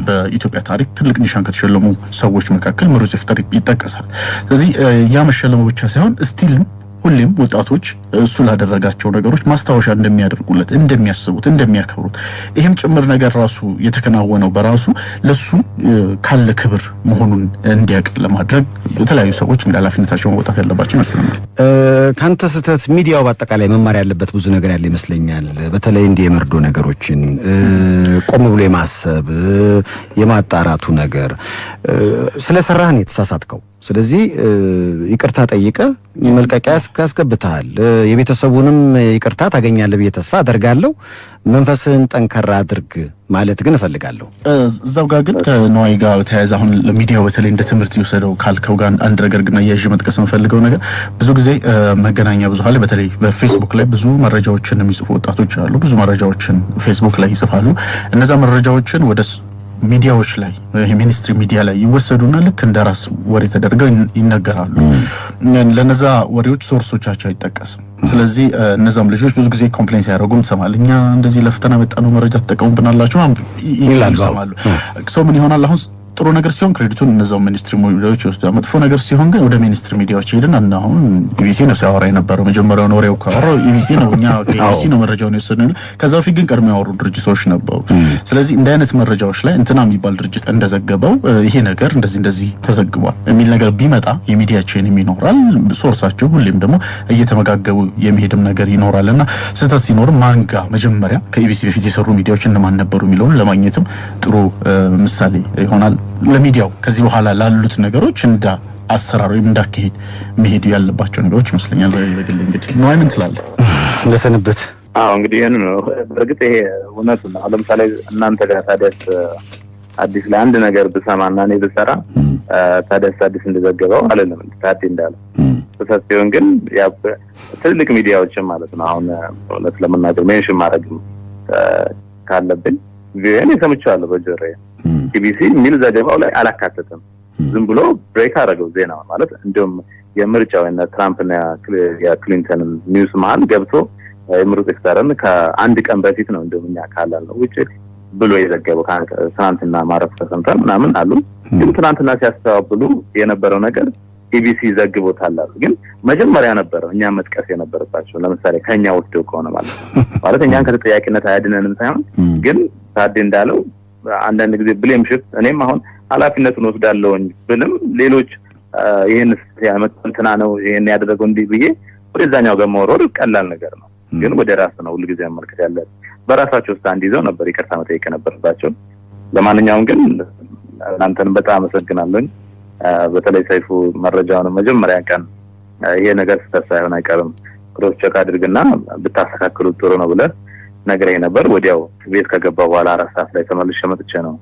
በኢትዮጵያ ታሪክ ትልቅ ኒሻን ከተሸለሙ ሰዎች መካከል ምሩጽ ይፍጠር ይጠቀሳል። ስለዚህ ያ መሸለሙ ብቻ ሳይሆን ስቲልም ሁሌም ወጣቶች እሱ ላደረጋቸው ነገሮች ማስታወሻ እንደሚያደርጉለት፣ እንደሚያስቡት፣ እንደሚያከብሩት ይሄም ጭምር ነገር ራሱ የተከናወነው በራሱ ለሱ ካለ ክብር መሆኑን እንዲያውቅ ለማድረግ የተለያዩ ሰዎች እንግዲህ ኃላፊነታቸውን መውጣት ያለባቸው ይመስለኛል። ካንተ ስህተት ሚዲያው በአጠቃላይ መማር ያለበት ብዙ ነገር ያለ ይመስለኛል። በተለይ እንዲህ የመርዶ ነገሮችን ቆም ብሎ የማሰብ የማጣራቱ ነገር ስለሰራህ ነው የተሳሳትከው። ስለዚህ ይቅርታ ጠይቀ መልቀቂያ ያስገብታል። የቤተሰቡንም ይቅርታ ታገኛለህ ብዬ ተስፋ አደርጋለሁ። መንፈስን ጠንከራ አድርግ ማለት ግን እፈልጋለሁ። እዛው ጋር ግን ከነዋይ ጋር ተያይዘ አሁን ለሚዲያው በተለይ እንደ ትምህርት ይወሰደው ካልከው ጋር አንድ ነገር ግን አያይዤ መጥቀስ የምፈልገው ነገር ብዙ ጊዜ መገናኛ ብዙሃን ላይ በተለይ በፌስቡክ ላይ ብዙ መረጃዎችን የሚጽፉ ወጣቶች አሉ። ብዙ መረጃዎችን ፌስቡክ ላይ ይጽፋሉ። እነዛ መረጃዎችን ወደ ሚዲያዎች ላይ ሚኒስትሪ ሚዲያ ላይ ይወሰዱና ልክ እንደራስ ወሬ ተደርገው ይነገራሉ። ለነዛ ወሬዎች ሶርሶቻቸው አይጠቀስም። ስለዚህ እነዛም ልጆች ብዙ ጊዜ ኮምፕሌንስ ያደርጉም ሰማል። እኛ እንደዚህ ለፍተና መጣነው መረጃ ተጠቀሙብናላችሁ ይላሉ። ሰው ምን ይሆናል አሁን ጥሩ ነገር ሲሆን ክሬዲቱን እነዛው ሚኒስትሪ ሚዲያዎች ይወስዳሉ። መጥፎ ነገር ሲሆን ግን ወደ ሚኒስትሪ ሚዲያዎች ሄድን እና አሁን ኢቢሲ ነው ሲያወራ የነበረው መጀመሪያው ወሬው ካወራው ኢቢሲ ነው እኛ ኢቢሲ ነው መረጃውን የወሰደው። ከዛ በፊት ግን ቀድሞ ያወሩ ድርጅቶች ነበሩ። ስለዚህ እንደ አይነት መረጃዎች ላይ እንትና የሚባል ድርጅት እንደዘገበው ይሄ ነገር እንደዚህ ተዘግቧል የሚል ነገር ቢመጣ የሚዲያ ቼን ይኖራል። ሶርሳቸው ሁሌም ደግሞ እየተመጋገቡ የሚሄድም ነገር ይኖራልና ስህተት ሲኖር ማንጋ መጀመሪያ ከኢቢሲ በፊት የሰሩ ሚዲያዎች እነማን ነበሩ የሚለውን ለማግኘትም ጥሩ ምሳሌ ይሆናል። ለሚዲያው ከዚህ በኋላ ላሉት ነገሮች እንደ አሰራር ወይም እንዳካሄድ መሄድ ያለባቸው ነገሮች ይመስለኛል። በግል እንግዲህ ነው ምን ትላለህ? ለሰንበት እንግዲህ ይሄን ነው በእርግጥ ይሄ እውነት ነው። ለምሳሌ እናንተ ጋር ታዲያስ አዲስ ላይ አንድ ነገር ብሰማና እኔ ብሰራ ታዲያስ አዲስ እንደዘገበው አይደለም ታዲያ እንዳለ ስህተት ሲሆን ግን ያ ትልቅ ሚዲያዎችን ማለት ነው አሁን እውነት ለመናገር ሜንሽን ማድረግ ካለብኝ ቪኦኤን ሰምቻለሁ በጆሮዬ ኢቢሲ ሚል ዘገባው ላይ አላካተተም። ዝም ብሎ ብሬክ አደረገው ዜናው ማለት እንደውም የምርጫው እና ትራምፕና የክሊንተን ኒውስ መሀል ገብቶ የምሩጽ ይፍጠርን ከአንድ ቀን በፊት ነው እንደውም እኛ ካላል ነው ውጪ ብሎ የዘገበው ትናንትና ማረፍ ተሰምቷል ምናምን አሉ። ግን ትናንትና ሲያስተባብሉ የነበረው ነገር ኢቢሲ ዘግቦታል አሉ። ግን መጀመሪያ ነበረው እኛ መጥቀስ የነበረባቸው ለምሳሌ ከኛ ወስደው ከሆነ ማለት እኛን ከተጠያቂነት አያድነንም ሳይሆን ግን ታዲያ እንዳለው አንዳንድ ጊዜ ብሌም ሽፍት እኔም አሁን ኃላፊነቱን ወስዳለሁኝ ብልም ሌሎች ይሄን ያመጣንትና ነው ይሄን ያደረገው እንዲህ ብዬ ወደዛኛው ጋር መወረድ ቀላል ነገር ነው። ግን ወደ ራስ ነው ሁሉ ጊዜ መመልከት ያለብን። በራሳቸው ስታንድ ይዘው ነበር ይቅርታ መጠየቅ ነበረባቸው። ለማንኛውም ግን እናንተን በጣም አመሰግናለሁ። በተለይ ሰይፉ መረጃውን መጀመሪያ ቀን ይሄ ነገር ስህተት ሳይሆን አይቀርም ክሮስ ቼክ አድርግና ብታስተካክሉት ጥሩ ነው ብለህ ነግረኝ ነበር። ወዲያው ቤት ከገባ በኋላ 4 ሰዓት ላይ ተመልሼ መጥቼ ነው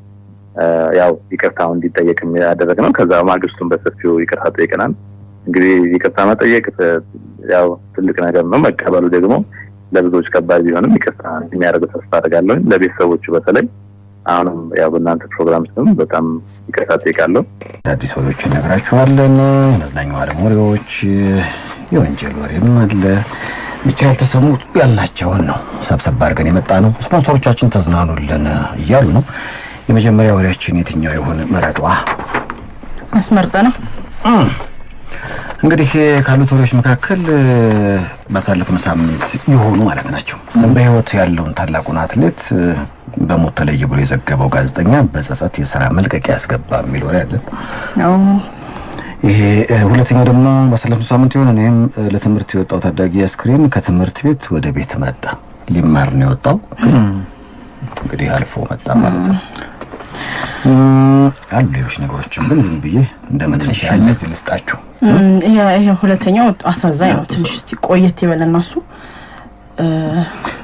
ያው ይቅርታው እንዲጠየቅ ያደረግነው። ከዛ ማግስቱን በሰፊው ይቅርታ ጠይቀናል። እንግዲህ ይቅርታ መጠየቅ ያው ትልቅ ነገር ነው። መቀበሉ ደግሞ ለብዙዎች ከባድ ቢሆንም ይቅርታ የሚያደርጉ ተስፋ አደርጋለሁ። ለቤተሰቦቹ በተለይ አሁንም ያው በእናንተ ፕሮግራም ስም በጣም ይቅርታ ጠይቃለሁ። አዲስ ወሬዎች እነግራችኋለን። መዝናኛ ወሬዎች፣ የወንጀል ወሬም አለ። ብቻ ያልተሰሙ ያልናቸውን ነው ሰብሰብ አድርገን የመጣ ነው። ስፖንሰሮቻችን ተዝናኑልን እያሉ ነው። የመጀመሪያ ወሬያችን የትኛው ይሆን? መረጧ አስመርጠ ነው። እንግዲህ ካሉት ወሬዎች መካከል ባሳለፍነው ሳምንት የሆኑ ማለት ናቸው። በህይወት ያለውን ታላቁን አትሌት በሞት ተለየ ብሎ የዘገበው ጋዜጠኛ በጸጸት የሥራ መልቀቂያ ያስገባ የሚል ወሬ አለ። ይሄ ሁለተኛው ደግሞ ባሳለፍነው ሳምንት የሆነ እኔም ለትምህርት የወጣው ታዳጊ አስክሬን ከትምህርት ቤት ወደ ቤት መጣ። ሊማር ነው የወጣው እንግዲህ አልፎ መጣ ማለት ነው። አሉ ሌሎች ነገሮችም ግን ዝም ብዬ እንደመነሻ እነዚህ ልስጣችሁ። ይሄ ሁለተኛው አሳዛኝ ነው። ትንሽ እስቲ ቆየት ይበለና እሱ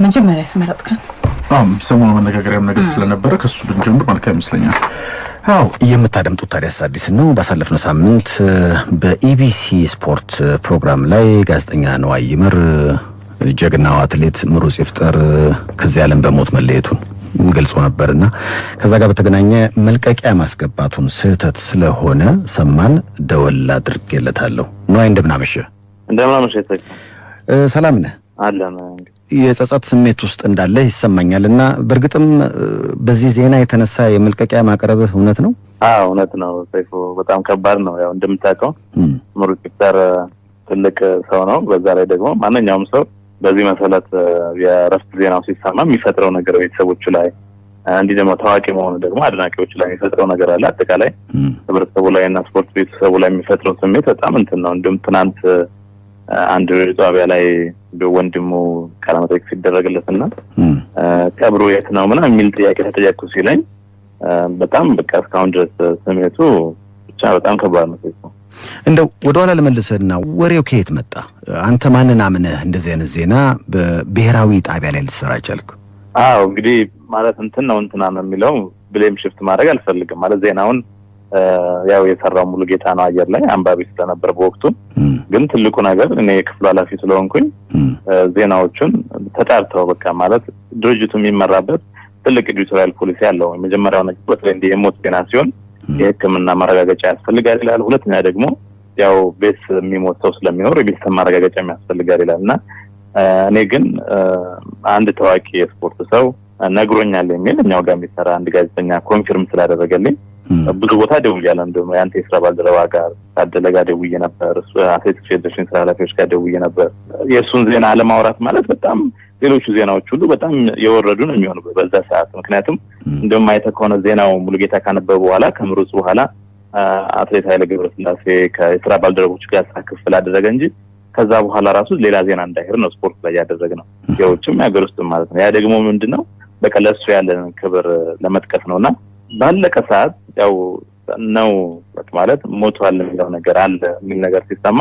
መጀመሪያ ያስመረጥከን ሰሞኑን መነጋገሪያም ነገር ስለነበረ ከሱ ብንጀምር መልካም ይመስለኛል። የምታደምጡት ታዲያስ አዲስ ነው። ባሳለፍነው ሳምንት በኢቢሲ ስፖርት ፕሮግራም ላይ ጋዜጠኛ ነዋይ ይመር ጀግናው አትሌት ምሩጽ ይፍጠር ከዚህ ዓለም በሞት መለየቱን ገልጾ ነበርና ከዛ ጋር በተገናኘ መልቀቂያ ማስገባቱን ስህተት ስለሆነ ሰማን ደወል አድርጌለታለሁ። ነዋይ እንደምናመሸ ሰላም ነህ? አለን። የጸጸት ስሜት ውስጥ እንዳለ ይሰማኛልና በእርግጥም በዚህ ዜና የተነሳ የመልቀቂያ ማቅረብህ እውነት ነው? እውነት ነው ሰይፉ። በጣም ከባድ ነው። ያው እንደምታውቀው ምሩጽ ይፍጠር ትልቅ ሰው ነው። በዛ ላይ ደግሞ ማንኛውም ሰው በዚህ መሰረት የረፍት ዜናው ሲሰማ የሚፈጥረው ነገር ቤተሰቦቹ ላይ እንዲህ ደግሞ ታዋቂ መሆኑ ደግሞ አድናቂዎቹ ላይ የሚፈጥረው ነገር አለ። አጠቃላይ ህብረተሰቡ ላይ እና ስፖርት ቤተሰቡ ላይ የሚፈጥረው ስሜት በጣም እንትን ነው። እንደውም ትናንት አንድ ጣቢያ ላይ ወንድሙ ቃለመጠይቅ ሲደረግለትና ቀብሩ የት ነው ምናምን የሚል ጥያቄ ተጠየቁ ሲለኝ በጣም በቃ እስካሁን ድረስ ስሜቱ ብቻ በጣም ከባድ ነው። እንደው ወደ ኋላ ለመልሰና ወሬው ከየት መጣ? አንተ ማንን አምነህ እንደዚህ አይነት ዜና በብሔራዊ ጣቢያ ላይ ልትሰራ ቻልክ? እንግዲህ ማለት እንትና ነው የሚለው ብሌም ሽፍት ማድረግ አልፈልግም። ማለት ዜናውን ያው የሰራው ሙሉ ጌታ ነው አየር ላይ አንባቢ ስለነበር በወቅቱ። ግን ትልቁ ነገር እኔ የክፍሉ ኃላፊ ስለሆንኩኝ ዜናዎቹን ተጣርተው በቃ ማለት ድርጅቱ የሚመራበት ትልቅ ኤዲቶሪያል ፖሊሲ አለው። የመጀመሪያው ነገር በተለይ እንደ የሞት ዜና ሲሆን የሕክምና ማረጋገጫ ያስፈልጋል ይላል። ሁለተኛ ደግሞ ያው ቤት የሚሞት ሰው ስለሚኖር የቤተሰብ ማረጋገጫ ያስፈልጋል ይላልና እኔ ግን አንድ ታዋቂ የስፖርት ሰው ነግሮኛል የሚል እኛው ጋር የሚሰራ አንድ ጋዜጠኛ ኮንፊርም ስላደረገልኝ ብዙ ቦታ ደውያለሁ። እንደውም ያንተ የስራ ባልደረባ ጋር ታደለ ጋር ደውዬ ነበር። አትሌቲክስ ፌዴሬሽን ስራ ኃላፊዎች ጋር ደውዬ ነበር። የእሱን ዜና አለማውራት ማለት በጣም ሌሎቹ ዜናዎች ሁሉ በጣም የወረዱ ነው የሚሆኑ በዛ ሰዓት። ምክንያቱም እንደማይተ ከሆነ ዜናው ሙሉጌታ ካነበበ በኋላ ከምሩጽ በኋላ አትሌት ኃይለ ገብረስላሴ ከስራ ባልደረቦች ጋር ክፍል አደረገ እንጂ ከዛ በኋላ ራሱ ሌላ ዜና እንዳይሄድ ነው ስፖርት ላይ ያደረግነው። የውጭም ያገር ውስጥም ማለት ነው። ያ ደግሞ ምንድነው በቀለሱ ያለን ክብር ለመጥቀስ ነውና ባለቀ ሰዓት ያው ነው ማለት ሞቷል የሚለው ነገር አለ የሚል ነገር ሲሰማ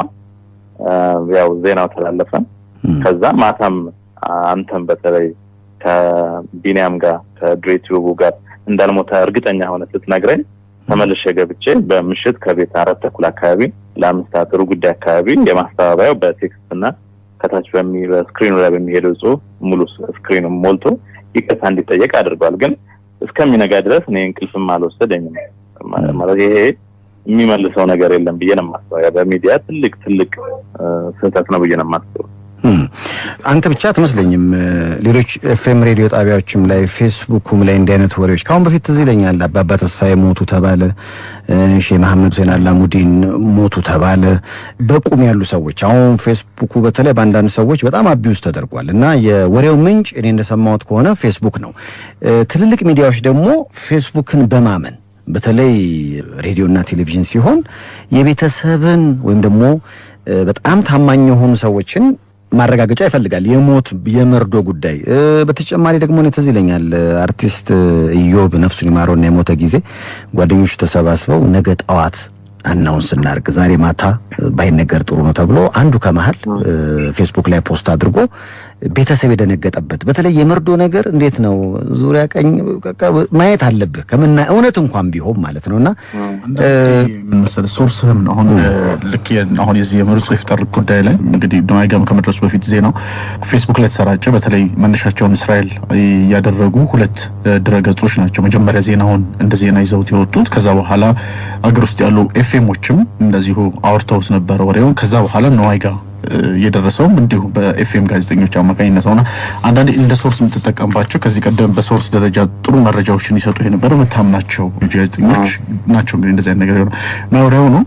ያው ዜናው ተላለፈ። ከዛ ማታም አንተም በተለይ ከቢኒያም ጋር ከድሬቲዩቡ ጋር እንዳልሞታ እርግጠኛ ሆነ ስትነግረኝ ተመልሼ ገብቼ በምሽት ከቤት 4:30 አካባቢ ለአምስት ጥሩ ጉዳይ አካባቢ የማስተባበያው በቴክስትና ከታች በስክሪኑ ላይ በሚሄደው ጽሁፍ ሙሉ ስክሪኑ ሞልቶ ይቅርታ እንዲጠየቅ አድርጓል። ግን እስከሚነጋ ድረስ እኔ እንቅልፍም አልወሰደኝም። ማለት ይሄ የሚመልሰው ነገር የለም ብዬ ነው የማስበው። በሚዲያ ትልቅ ስህተት ነው ብዬ ነው የማስበው። አንተ ብቻ አትመስለኝም። ሌሎች ኤፍኤም ሬዲዮ ጣቢያዎችም ላይ ፌስቡክም ላይ እንዲህ አይነት ወሬዎች ካሁን በፊት ትዝ ይለኛል። አባባ ተስፋዬ ሞቱ ተባለ፣ ሼህ መሐመድ ሁሴን አላሙዲን ሞቱ ተባለ። በቁም ያሉ ሰዎች አሁን ፌስቡኩ በተለይ በአንዳንድ ሰዎች በጣም አቢውስ ተደርጓል እና የወሬው ምንጭ እኔ እንደሰማሁት ከሆነ ፌስቡክ ነው። ትልልቅ ሚዲያዎች ደግሞ ፌስቡክን በማመን በተለይ ሬዲዮና ቴሌቪዥን ሲሆን የቤተሰብን ወይም ደግሞ በጣም ታማኝ የሆኑ ሰዎችን ማረጋገጫ ይፈልጋል። የመርዶ ጉዳይ በተጨማሪ ደግሞ እኔ ትዝ ይለኛል አርቲስት ኢዮብ ነፍሱን ይማረውና የሞተ ጊዜ ጓደኞቹ ተሰባስበው ነገ ጠዋት አናውንስ እናርግ ዛሬ ማታ ባይነገር ጥሩ ነው ተብሎ አንዱ ከመሃል ፌስቡክ ላይ ፖስት አድርጎ ቤተሰብ የደነገጠበት በተለይ የመርዶ ነገር እንዴት ነው ዙሪያ ቀኝ ማየት አለብህ ከመና እውነት እንኳን ቢሆን ማለት ነውና ምን መሰለህ ሶርስህም ነው አሁን ልክ አሁን የዚህ የመርዶ ይፍጠር ጉዳይ ላይ እንግዲህ ዶናልድ ትራምፕ ከመድረሱ በፊት ዜናው ፌስቡክ ላይ ተሰራጨ። በተለይ መነሻቸውን እስራኤል ያደረጉ ሁለት ድረገጾች ናቸው መጀመሪያ ዜናውን እንደ ዜና ይዘውት የወጡት። ከዛ በኋላ አገር ውስጥ ያሉ ኤፍኤሞችም እንደዚሁ አውርተውት ነበር ወሬውን። ከዛ በኋላ ነዋይ ጋር የደረሰው እንዲሁ በኤፍኤም ጋዜጠኞች አማካኝነት ሆነ። አንዳንዴ እንደ ሶርስ የምትጠቀምባቸው ከዚህ ቀደም በሶርስ ደረጃ ጥሩ መረጃዎችን ይሰጡ የነበረ መታምናቸው ጋዜጠኞች ናቸው። እንግዲህ እንደዚህ አይነት ነገር ነው ወሬው ነው።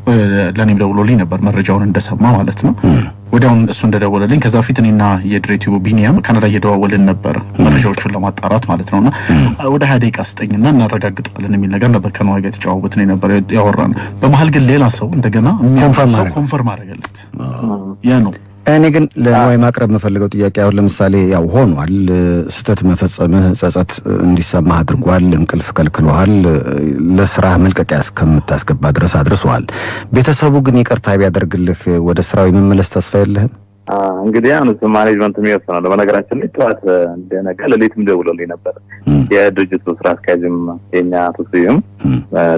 ለኔም ደውሎልኝ ነበር መረጃውን እንደሰማ ማለት ነው። ወዲያውኑ እሱ እንደደወለልኝ ከዛ ፊት እኔና የድሬቲው ቢኒያም ካናዳ እየደዋወልን ነበር መረጃዎቹን ለማጣራት ማለት ነውና ወደ 20 ደቂቃ ስጠኝና እናረጋግጣለን የሚል ነገር ነበር ከነዋይ ጋር የተጫወትን ነበር ያወራን። በመሃል ግን ሌላ ሰው እንደገና ኮንፈርም አደረገለት። ያ ነው እኔ ግን ለነዋይ ማቅረብ የምፈልገው ጥያቄ አሁን ለምሳሌ ያው ሆኗል ስተት መፈጸምህ ጸጸት እንዲሰማህ አድርጓል፣ እንቅልፍ ከልክሏል፣ ለስራህ መልቀቂያ እስከምታስገባ ድረስ አድርሷል። ቤተሰቡ ግን ይቅርታ ቢያደርግልህ ወደ ስራው የመመለስ ተስፋ የለህም? እንግዲህ አሁን ማኔጅመንት የሚወስነው በነገራችን ላይ ጠዋት እንደነገ ለሌትም ደውሎልኝ ነበር የድርጅቱ ስራ አስኪያጅም የኛ ተስፋዬም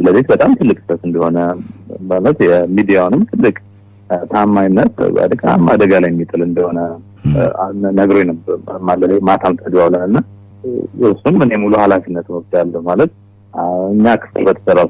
ለሌት በጣም ትልቅ ስህተት እንደሆነ ማለት የሚዲያውንም ትልቅ ታማኝነት በጣም አደጋ ላይ የሚጥል እንደሆነ ነግሮኝ ነበር ማለት ማታም ተደዋውለንና እሱም እኔ ሙሉ ኃላፊነት ወስዳለሁ ማለት እኛ ክፍል በተሰራው